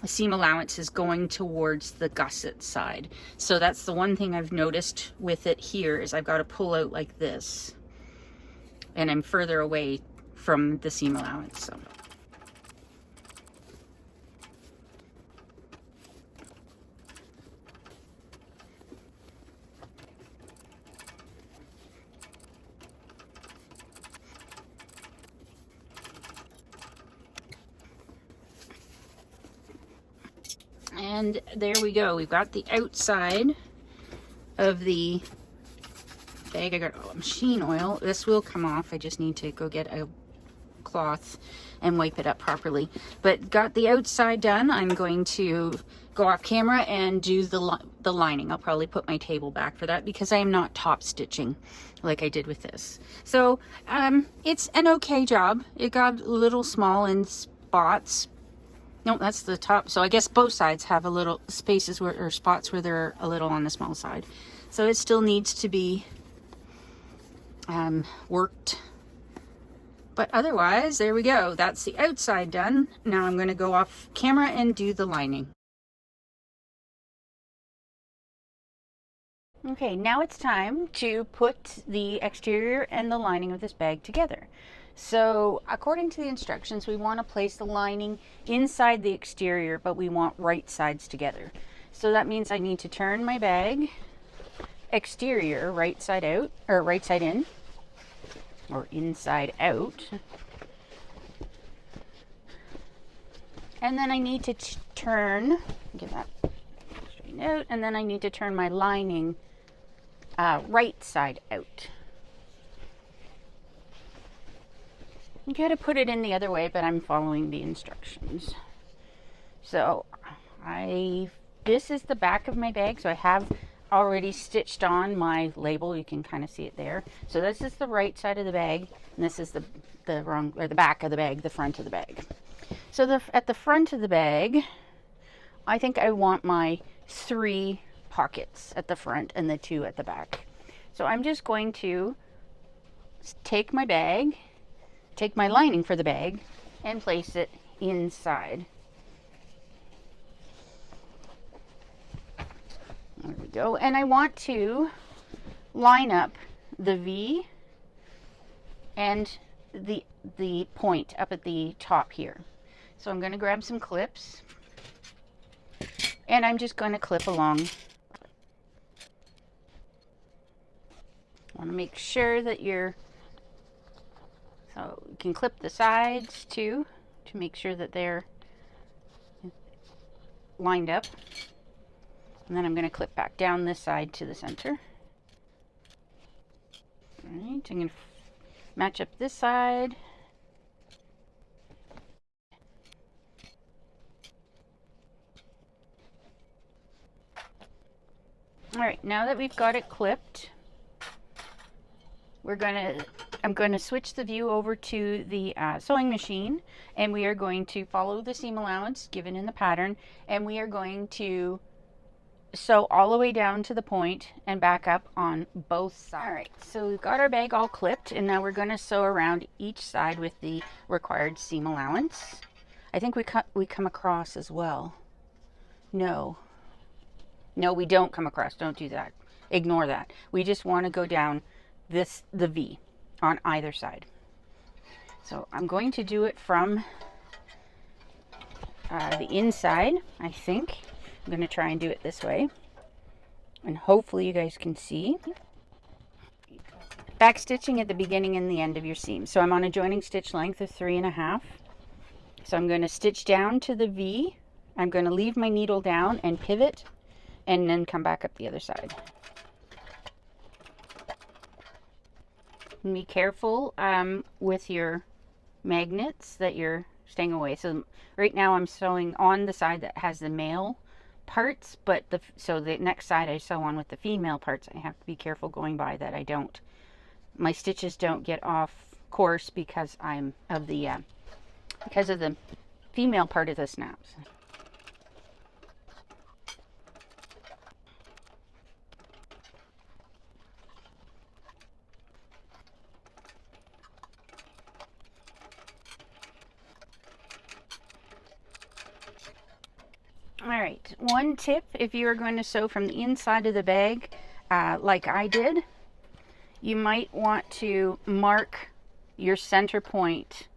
seam allowance is going towards the gusset side. So that's the one thing I've noticed with it here, is I've got to pull out like this, and I'm further away from the seam allowance. So and there we go. We've got the outside of the bag. I got machine oil. This will come off. I just need to go get a cloth and wipe it up properly. But got the outside done. I'm going to go off camera and do the lining. I'll probably put my table back for that because I am not top stitching like I did with this. So it's an okay job. It got a little small in spots. No, that's the top. So I guess both sides have a little spaces where, or spots where they're a little on the small side. So it still needs to be worked. But otherwise, there we go. That's the outside done. Now I'm going to go off camera and do the lining. Okay, now it's time to put the exterior and the lining of this bag together. So according to the instructions, we want to place the lining inside the exterior, but we want right sides together. So that means I need to turn my bag exterior right side out, or right side in, or inside out. And then I need to turn, get that straighten out, and then I need to turn my lining right side out. You gotta put it in the other way, but I'm following the instructions. So this is the back of my bag, so I have already stitched on my label. You can kind of see it there. So this is the right side of the bag, and this is the wrong, or the back of the bag, the front of the bag. So at the front of the bag, I think I want my 3 pockets at the front and the 2 at the back. So I'm just going to take my bag, take my lining for the bag, and place it inside. There we go. And I want to line up the V and the point up at the top here. So I'm going to grab some clips, and I'm just going to clip along. I want to make sure that so you can clip the sides too, to make sure that they're lined up. And then I'm going to clip back down this side to the center. All right, I'm going to match up this side. All right, now that we've got it clipped, I'm going to switch the view over to the sewing machine, and we are going to follow the seam allowance given in the pattern, and we are going to sew all the way down to the point and back up on both sides. All right, so we've got our bag all clipped, and now we're going to sew around each side with the required seam allowance. I think we come across as well. No, we don't come across. Don't do that. Ignore that. We just want to go down the V on either side. So I'm going to do it from the inside, I think. I'm going to try and do it this way, and hopefully you guys can see. Back stitching at the beginning and the end of your seam. So I'm on a joining stitch length of 3.5. So I'm going to stitch down to the V. I'm going to leave my needle down and pivot, and then come back up the other side. And be careful with your magnets that you're staying away. So right now I'm sewing on the side that has the male parts, but so the next side I sew on with the female parts. I have to be careful going by that my stitches don't get off course because I'm of the because of the female part of the snaps. All right, one tip if you are going to sew from the inside of the bag, like I did, you might want to mark your center point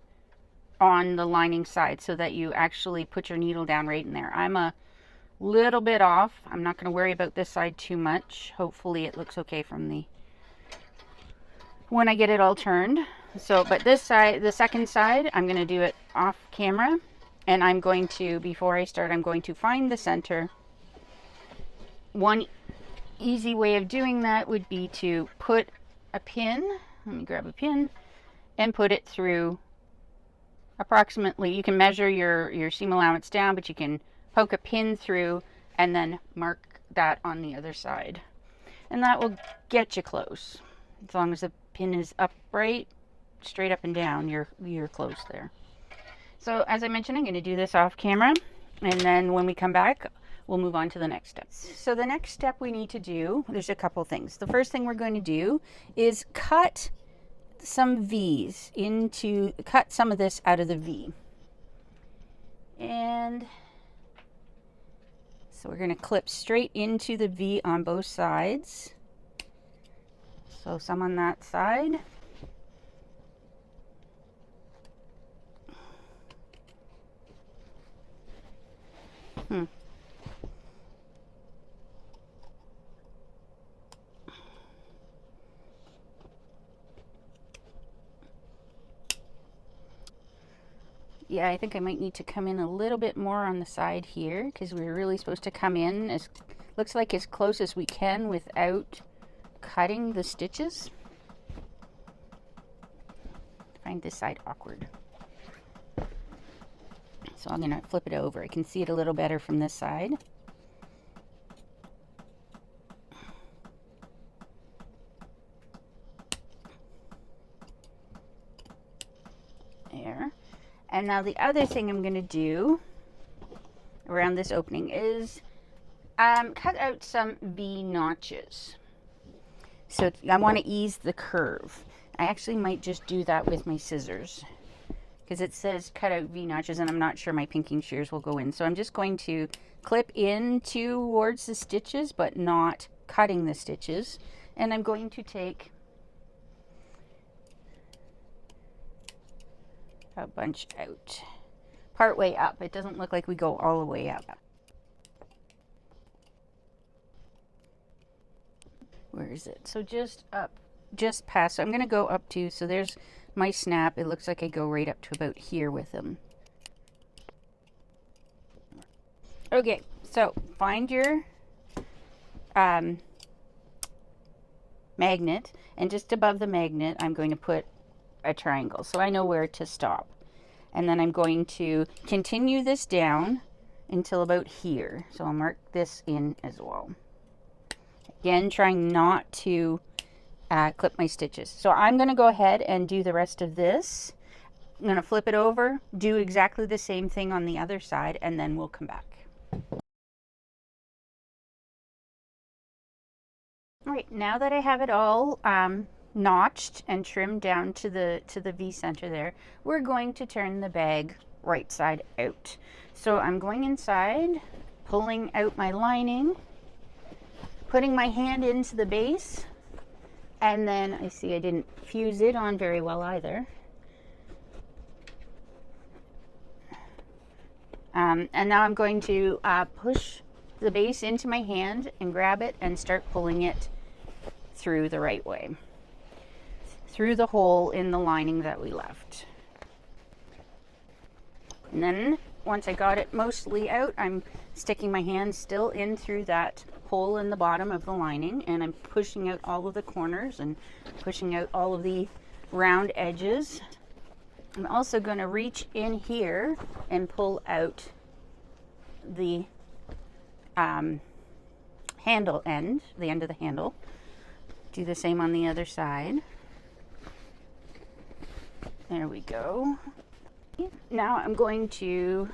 on the lining side so that you actually put your needle down right in there. I'm a little bit off. I'm not going to worry about this side too much. Hopefully it looks okay from when I get it all turned. So, but this side, the second side, I'm going to do it off camera. And I'm going to, before I start, I'm going to find the center. One easy way of doing that would be to put a pin, let me grab a pin, and put it through approximately, you can measure your seam allowance down, but you can poke a pin through and then mark that on the other side. And that will get you close. As long as the pin is upright, straight up and down, you're close there. So as I mentioned, I'm going to do this off camera, and then when we come back, we'll move on to the next step. So the next step we need to do, there's a couple things. The first thing we're going to do is cut some V's cut some of this out of the V. And so we're going to clip straight into the V on both sides. So some on that side. Yeah, I think I might need to come in a little bit more on the side here because we're really supposed to come in looks like as close as we can without cutting the stitches. I find this side awkward. So I'm going to flip it over. I can see it a little better from this side. There. And now the other thing I'm going to do around this opening is cut out some V notches. So I want to ease the curve. I actually might just do that with my scissors because it says cut out V notches and I'm not sure my pinking shears will go in. So I'm just going to clip in towards the stitches but not cutting the stitches. And I'm going to take a bunch out, part way up. It doesn't look like we go all the way up. Where is it? So just up, just past. So I'm going to go up to, so there's my snap. It looks like I go right up to about here with them. Okay, so find your magnet, and just above the magnet I'm going to put a triangle so I know where to stop. And then I'm going to continue this down until about here. So I'll mark this in as well. Again, trying not to clip my stitches. So I'm going to go ahead and do the rest of this. I'm going to flip it over, do exactly the same thing on the other side, and then we'll come back. All right, now that I have it all notched and trimmed down to the V center there, we're going to turn the bag right side out. So I'm going inside, pulling out my lining, putting my hand into the base, and then I see I didn't fuse it on very well either. And now I'm going to push the base into my hand and grab it and start pulling it through the right way, through the hole in the lining that we left. And then once I got it mostly out, I'm sticking my hand still in through that hole in the bottom of the lining, and I'm pushing out all of the corners and pushing out all of the round edges. I'm also going to reach in here and pull out the handle end, the end of the handle. Do the same on the other side. There we go. Now I'm going to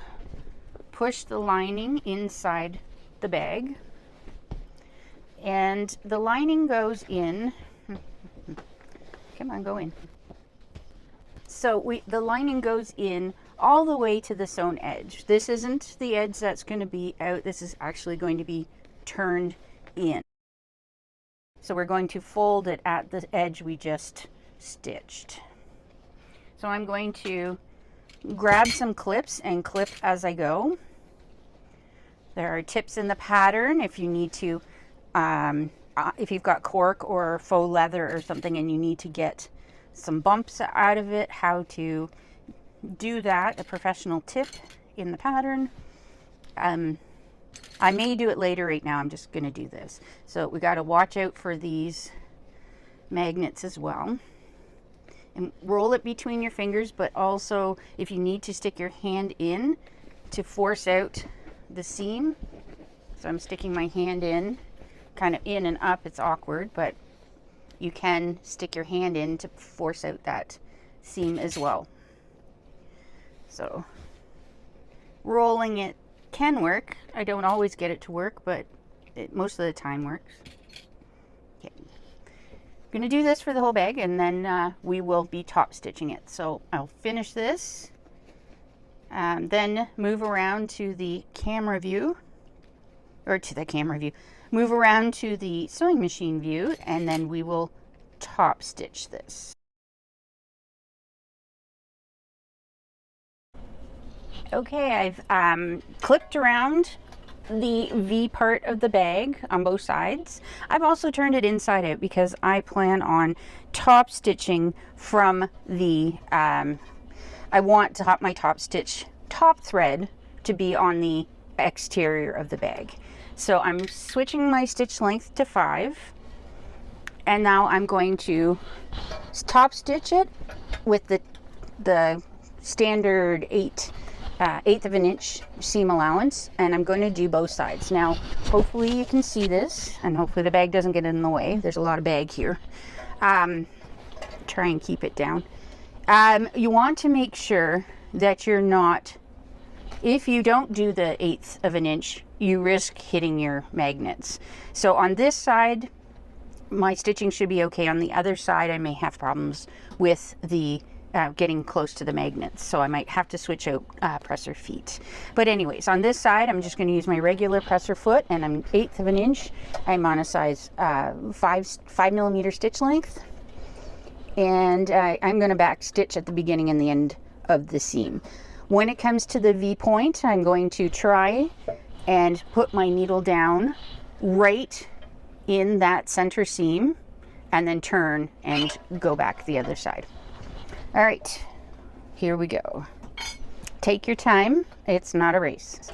push the lining inside the bag, and the lining goes in. Come on, go in. So the lining goes in all the way to the sewn edge. This isn't the edge that's going to be out. This is actually going to be turned in. So we're going to fold it at the edge we just stitched. So I'm going to grab some clips and clip as I go. There are tips in the pattern if you need to, if you've got cork or faux leather or something and you need to get some bumps out of it, how to do that, a professional tip in the pattern. I may do it later. Right now I'm just going to do this. So we got to watch out for these magnets as well. And roll it between your fingers, but also if you need to stick your hand in to force out the seam. So I'm sticking my hand in, kind of in and up. It's awkward, but you can stick your hand in to force out that seam as well. So rolling it can work. I don't always get it to work, but it most of the time works. Okay. I'm going to do this for the whole bag, and then we will be top stitching it. So I'll finish this, then move around to the camera view, move around to the sewing machine view, and then we will top stitch this. Okay, I've clipped around the V part of the bag on both sides. I've also turned it inside out because I plan on top stitching from the, I want to my top stitch top thread to be on the exterior of the bag. So I'm switching my stitch length to 5, and now I'm going to top stitch it with the standard 1/8 of an inch seam allowance, and I'm going to do both sides. Now hopefully you can see this, and hopefully the bag doesn't get in the way. There's a lot of bag here. Try and keep it down. You want to make sure that you're not, if you don't do the 1/8 of an inch, you risk hitting your magnets. So on this side my stitching should be okay. On the other side I may have problems with the getting close to the magnets, so I might have to switch out presser feet. But anyways, on this side I'm just going to use my regular presser foot, and I'm 1/8 of an inch. I'm on a size 5mm stitch length, and I'm going to back stitch at the beginning and the end of the seam. When it comes to the V point, I'm going to try and put my needle down right in that center seam and then turn and go back the other side. All right, here we go. Take your time. It's not a race.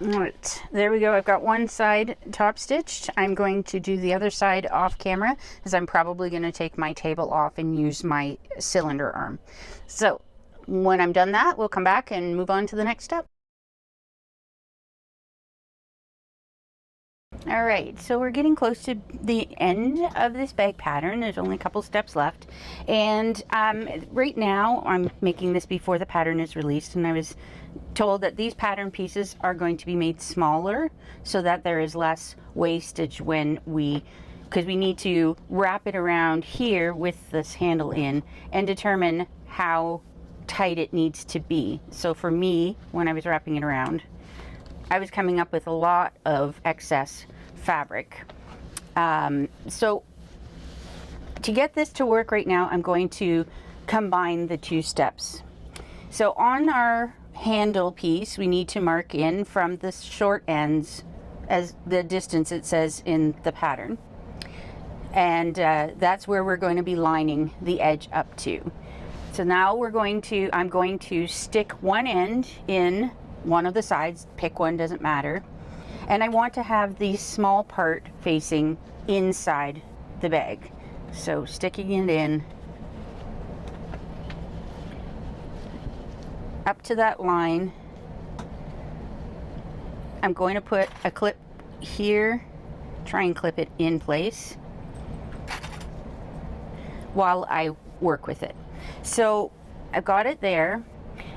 All right, there we go. I've got one side top stitched. I'm going to do the other side off camera, as I'm probably going to take my table off and use my cylinder arm. So when I'm done that, we'll come back and move on to the next step. All right, so we're getting close to the end of this bag pattern. There's only a couple steps left, and right now I'm making this before the pattern is released, and I was told that these pattern pieces are going to be made smaller so that there is less wastage when because we need to wrap it around here with this handle in and determine how tight it needs to be. So for me, when I was wrapping it around, I was coming up with a lot of excess fabric. So to get this to work right now, I'm going to combine the two steps. So on our handle piece, we need to mark in from the short ends as the distance it says in the pattern. And that's where we're going to be lining the edge up to. So now I'm going to stick one end in one of the sides, pick one, doesn't matter. And I want to have the small part facing inside the bag. So sticking it in up to that line. I'm going to put a clip here, try and clip it in place while I work with it. So I've got it there.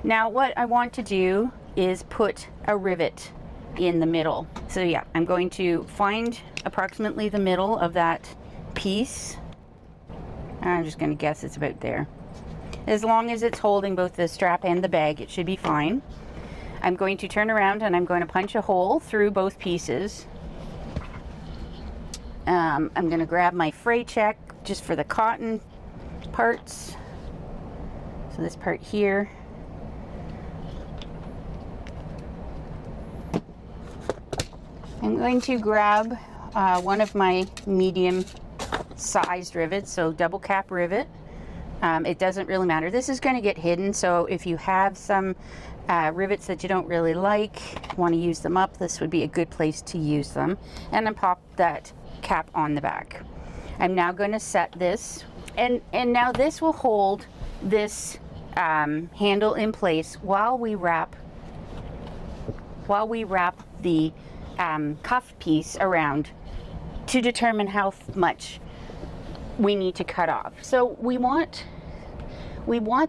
Now what I want to do is put a rivet in the middle. So yeah, I'm going to find approximately the middle of that piece. I'm just going to guess it's about there. As long as it's holding both the strap and the bag, it should be fine. I'm going to turn around and I'm going to punch a hole through both pieces. I'm going to grab my fray check just for the cotton parts. So this part here. I'm going to grab one of my medium sized rivets, so double cap rivet. It doesn't really matter. This is going to get hidden, so if you have some rivets that you don't really like, want to use them up, this would be a good place to use them. And then pop that cap on the back. I'm now going to set this, and now this will hold this handle in place while we wrap the cuff piece around to determine how much we need to cut off. So we want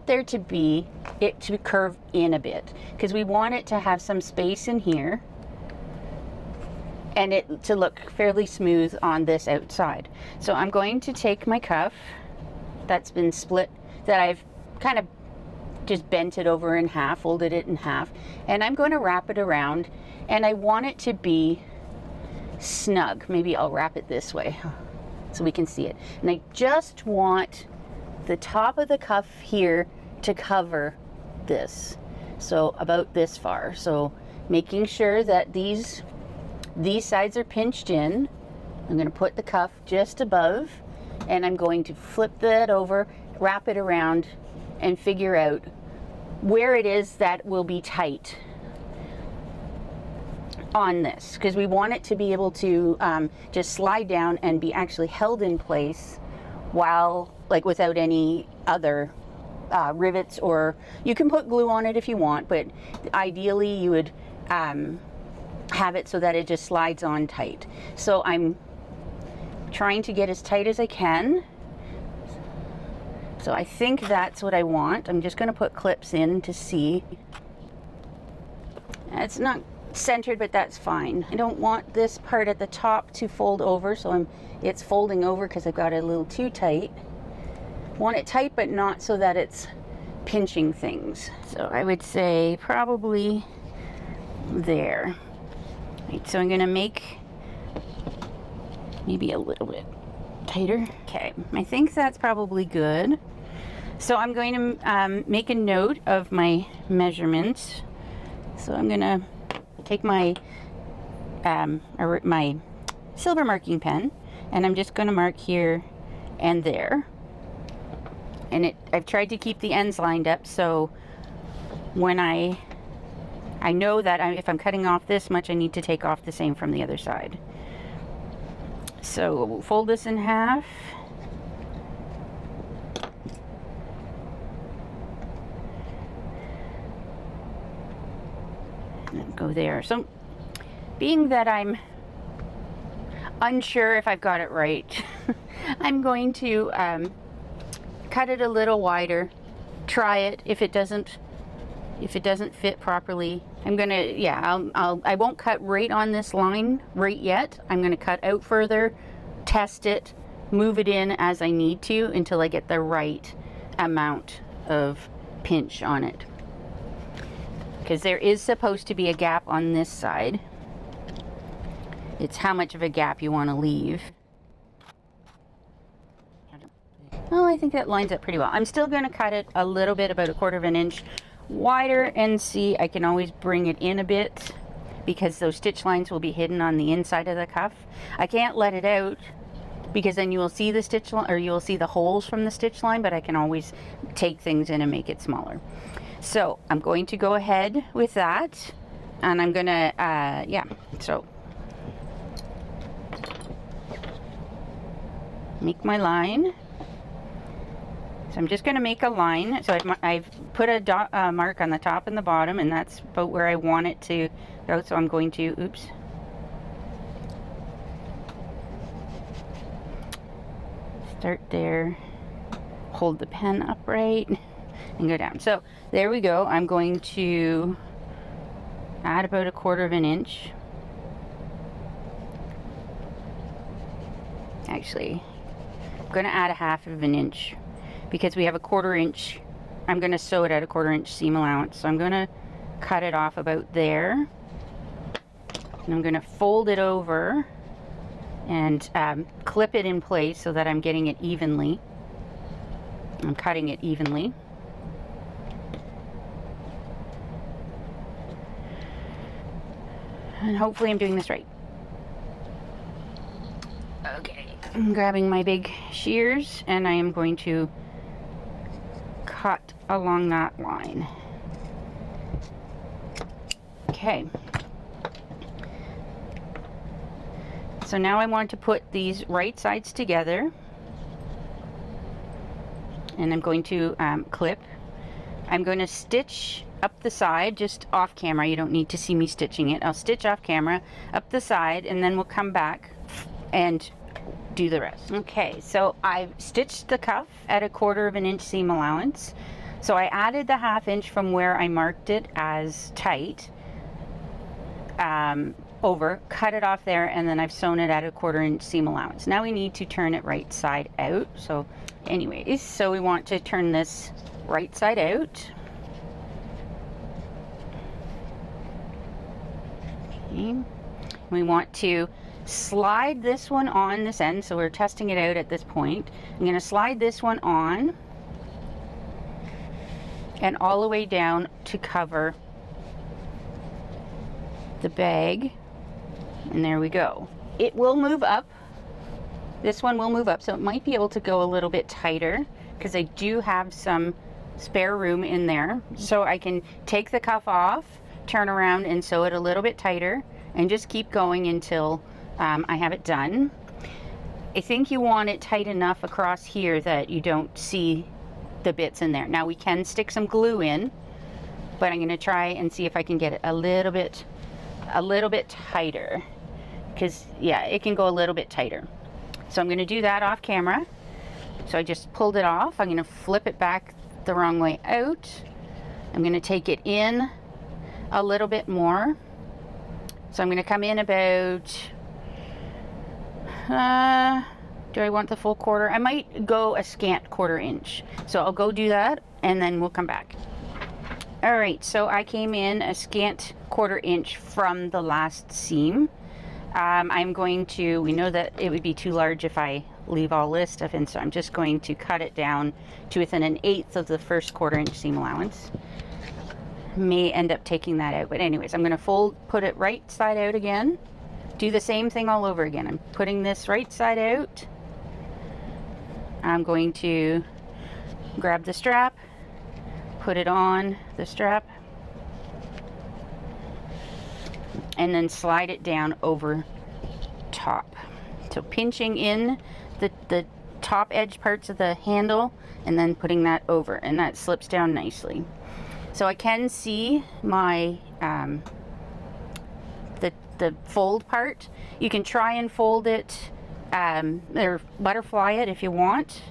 there to be it to curve in a bit, because we want it to have some space in here and it to look fairly smooth on this outside. So I'm going to take my cuff that's been split, that I've kind of just bent it over in half, folded it in half, and I'm going to wrap it around, and I want it to be snug. Maybe I'll wrap it this way so we can see it. And I just want the top of the cuff here to cover this, so about this far. So making sure that these sides are pinched in. I'm going to put the cuff just above, and I'm going to flip that over, wrap it around, and figure out where it is that will be tight on this, because we want it to be able to just slide down and be actually held in place while, like, without any other rivets, or you can put glue on it if you want, but ideally you would have it so that it just slides on tight. So I'm trying to get as tight as I can. So I think that's what I want. I'm just going to put clips in to see. It's not centered, but that's fine. I don't want this part at the top to fold over, so it's folding over because I've got it a little too tight. Want it tight, but not so that it's pinching things. So I would say probably there. Right, so I'm going to make maybe a little bit tighter. Okay, I think that's probably good. So I'm going to make a note of my measurements. So I'm going to take my my silver marking pen, and I'm just going to mark here and there. And I've tried to keep the ends lined up, so when I know that if I'm cutting off this much, I need to take off the same from the other side. So we'll fold this in half. And go there. So being that I'm unsure if I've got it right, I'm going to cut it a little wider, try it. If it doesn't fit properly, I'm gonna, I won't cut right on this line right yet. I'm gonna cut out further, test it, move it in as I need to until I get the right amount of pinch on it. Because there is supposed to be a gap on this side. It's how much of a gap you want to leave. Well, I think that lines up pretty well. I'm still going to cut it a little bit, about 1/4 of an inch wider, and see, I can always bring it in a bit. because those stitch lines will be hidden on the inside of the cuff. I can't let it out because then you will see the stitch line, or you will see the holes from the stitch line, but I can always take things in and make it smaller. So I'm going to go ahead with that, and I'm gonna so make my line. So I'm just going to make a line. So I've put a mark on the top and the bottom, and that's about where I want it to go. So I'm going to, start there, hold the pen upright, and go down. So there we go. I'm going to add about 1/4 of an inch. Actually, I'm going to add 1/2 of an inch, because we have 1/4 inch. I'm going to sew it at 1/4 inch seam allowance. So I'm going to cut it off about there. And I'm going to fold it over and clip it in place so that I'm getting it evenly. I'm cutting it evenly. And hopefully I'm doing this right. Okay, I'm grabbing my big shears and I am going to cut along that line. Okay. So now I want to put these right sides together, and I'm going to clip. I'm going to stitch up the side, just off camera. You don't need to see me stitching it. I'll stitch off camera up the side, and then we'll come back and do the rest. Okay, so I've stitched the cuff at 1/4 of an inch seam allowance. So I added the 1/2 inch from where I marked it as tight over, cut it off there, and then I've sewn it at 1/4 inch seam allowance. Now we need to turn it right side out. So anyways, so we want to turn this right side out. Okay. We want to slide this one on this end, so we're testing it out at this point. I'm going to slide this one on and all the way down to cover the bag, and there we go. It will move up. This one will move up, so it might be able to go a little bit tighter because I do have some spare room in there. So I can take the cuff off, turn around and sew it a little bit tighter, and just keep going until I have it done. I think you want it tight enough across here that you don't see the bits in there. Now we can stick some glue in, but I'm going to try and see if I can get it a little bit tighter, because yeah, it can go a little bit tighter. So I'm going to do that off camera. So I just pulled it off. I'm going to flip it back the wrong way out. I'm going to take it in a little bit more. So I'm going to come in about do I want the full 1/4? I might go a scant 1/4 inch. So I'll go do that and then we'll come back. All right, so I came in a scant 1/4 inch from the last seam. I'm going to, we know that it would be too large if I leave all this stuff in, so I'm just going to cut it down to within 1/8 of the first 1/4 inch seam allowance. May end up taking that out, but anyways, I'm going to put it right side out again. Do the same thing all over again. I'm putting this right side out. I'm going to grab the strap, put it on the strap, and then slide it down over top. So pinching in the top edge parts of the handle and then putting that over, and that slips down nicely. So I can see my the fold part. You can try and fold it or butterfly it if you want.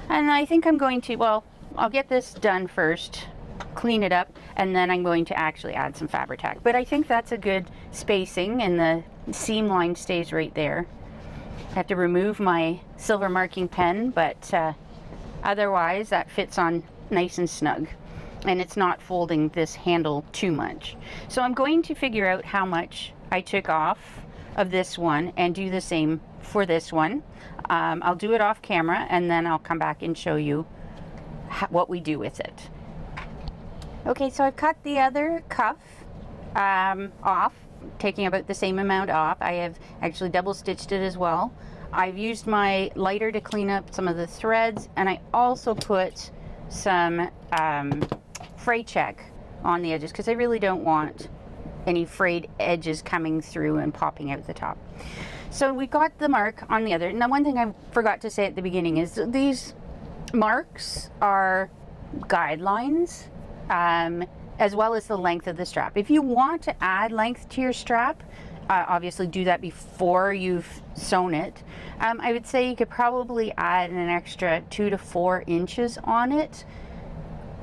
And I think I'm going to, well, I'll get this done first, clean it up, and then I'm going to actually add some fabric tack. But I think that's a good spacing, and the seam line stays right there. I have to remove my silver marking pen, but otherwise that fits on nice and snug, and it's not folding this handle too much. So I'm going to figure out how much I took off of this one and do the same for this one. I'll do it off camera and then I'll come back and show you what we do with it. Okay, so I've cut the other cuff off, taking about the same amount off. I have actually double stitched it as well. I've used my lighter to clean up some of the threads, and I also put some fray check on the edges because I really don't want any frayed edges coming through and popping out the top. So we got the mark on the other. Now, one thing I forgot to say at the beginning is these marks are guidelines, as well as the length of the strap. If you want to add length to your strap, obviously do that before you've sewn it. I would say you could probably add an extra 2 to 4 inches on it.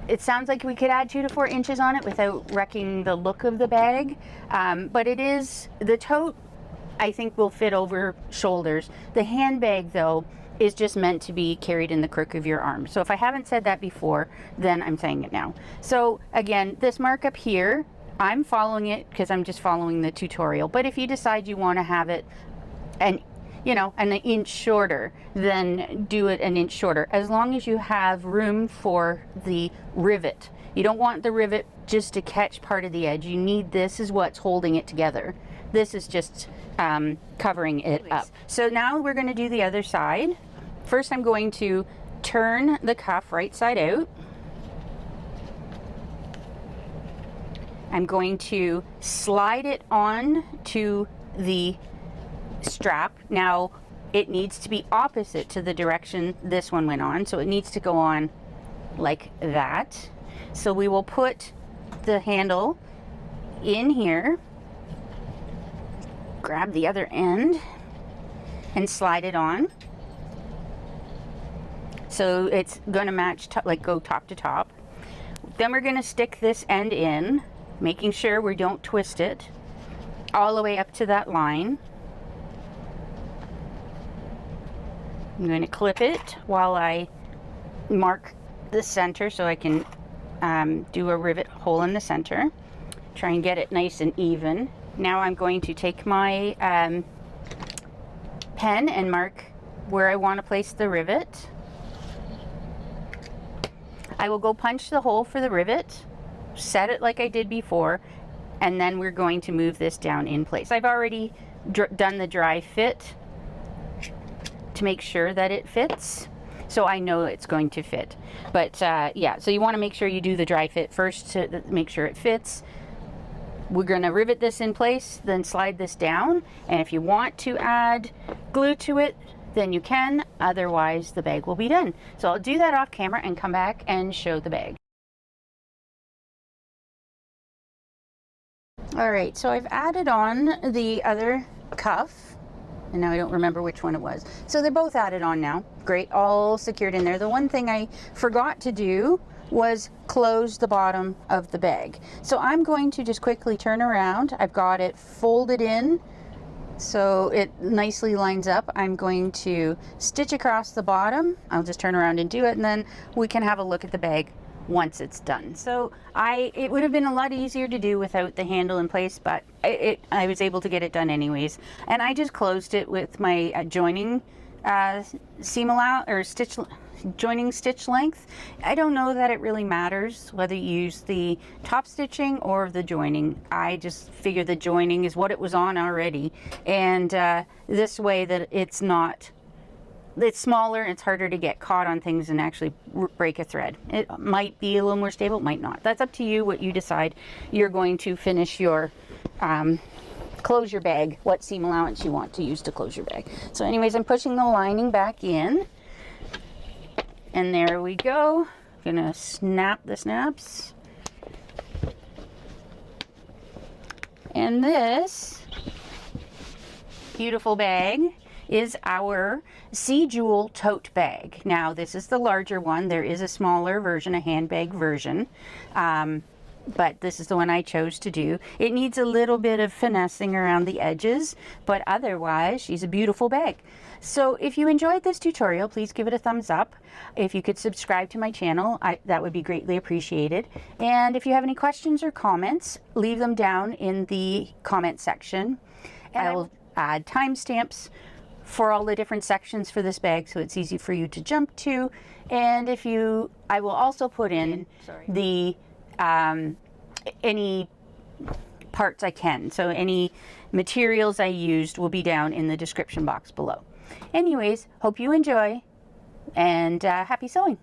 It sounds like we could add 2 to 4 inches on it without wrecking the look of the bag, but it is, the tote I think will fit over shoulders. The handbag though is just meant to be carried in the crook of your arm. So if I haven't said that before, then I'm saying it now. So again, this mark up here, I'm following it because I'm just following the tutorial, but if you decide you want to have it an inch shorter, then do it an inch shorter, as long as you have room for the rivet. You don't want the rivet just to catch part of the edge. You need, this is what's holding it together. This is just covering it up. So now we're going to do the other side. First, I'm going to turn the cuff right side out. I'm going to slide it on to the strap. Now, it needs to be opposite to the direction this one went on, so it needs to go on like that. So we will put the handle in here, grab the other end, and slide it on. So it's going to match, like go top to top. Then we're going to stick this end in, making sure we don't twist it all the way up to that line. I'm going to clip it while I mark the center so I can do a rivet hole in the center. Try and get it nice and even. Now I'm going to take my pen and mark where I want to place the rivet. I will go punch the hole for the rivet, set it like I did before, and then we're going to move this down in place. I've already done the dry fit to make sure that it fits, so I know it's going to fit. But yeah, so you want to make sure you do the dry fit first to make sure it fits. We're going to rivet this in place, then slide this down, and if you want to add glue to it, then you can. Otherwise, the bag will be done. So I'll do that off camera and come back and show the bag. All right, so I've added on the other cuff, and now I don't remember which one it was. So they're both added on now. Great, all secured in there. The one thing I forgot to do was close the bottom of the bag. So I'm going to just quickly turn around. I've got it folded in so it nicely lines up. I'm going to stitch across the bottom. I'll just turn around and do it, and then we can have a look at the bag once it's done. So it would have been a lot easier to do without the handle in place, but I was able to get it done anyways. And I just closed it with my joining seam allowance or joining stitch length. I don't know that it really matters whether you use the top stitching or the joining. I just figure the joining is what it was on already, and this way that it's smaller, it's harder to get caught on things and actually break a thread. It might be a little more stable, it might not. That's up to you what you decide you're going to finish your close your bag, what seam allowance you want to use to close your bag. So anyways, I'm pushing the lining back in, and there we go. I'm gonna snap the snaps. And this beautiful bag is our Sea Jewel tote bag. Now this is the larger one. There is a smaller version, a handbag version, but this is the one I chose to do. It needs a little bit of finessing around the edges, but otherwise she's a beautiful bag. So if you enjoyed this tutorial, please give it a thumbs up. If you could subscribe to my channel, that would be greatly appreciated. And if you have any questions or comments, leave them down in the comment section. And I will add timestamps for all the different sections for this bag so it's easy for you to jump to. And I will also put in the any parts I can. So any materials I used will be down in the description box below. Anyways, hope you enjoy, and happy sewing.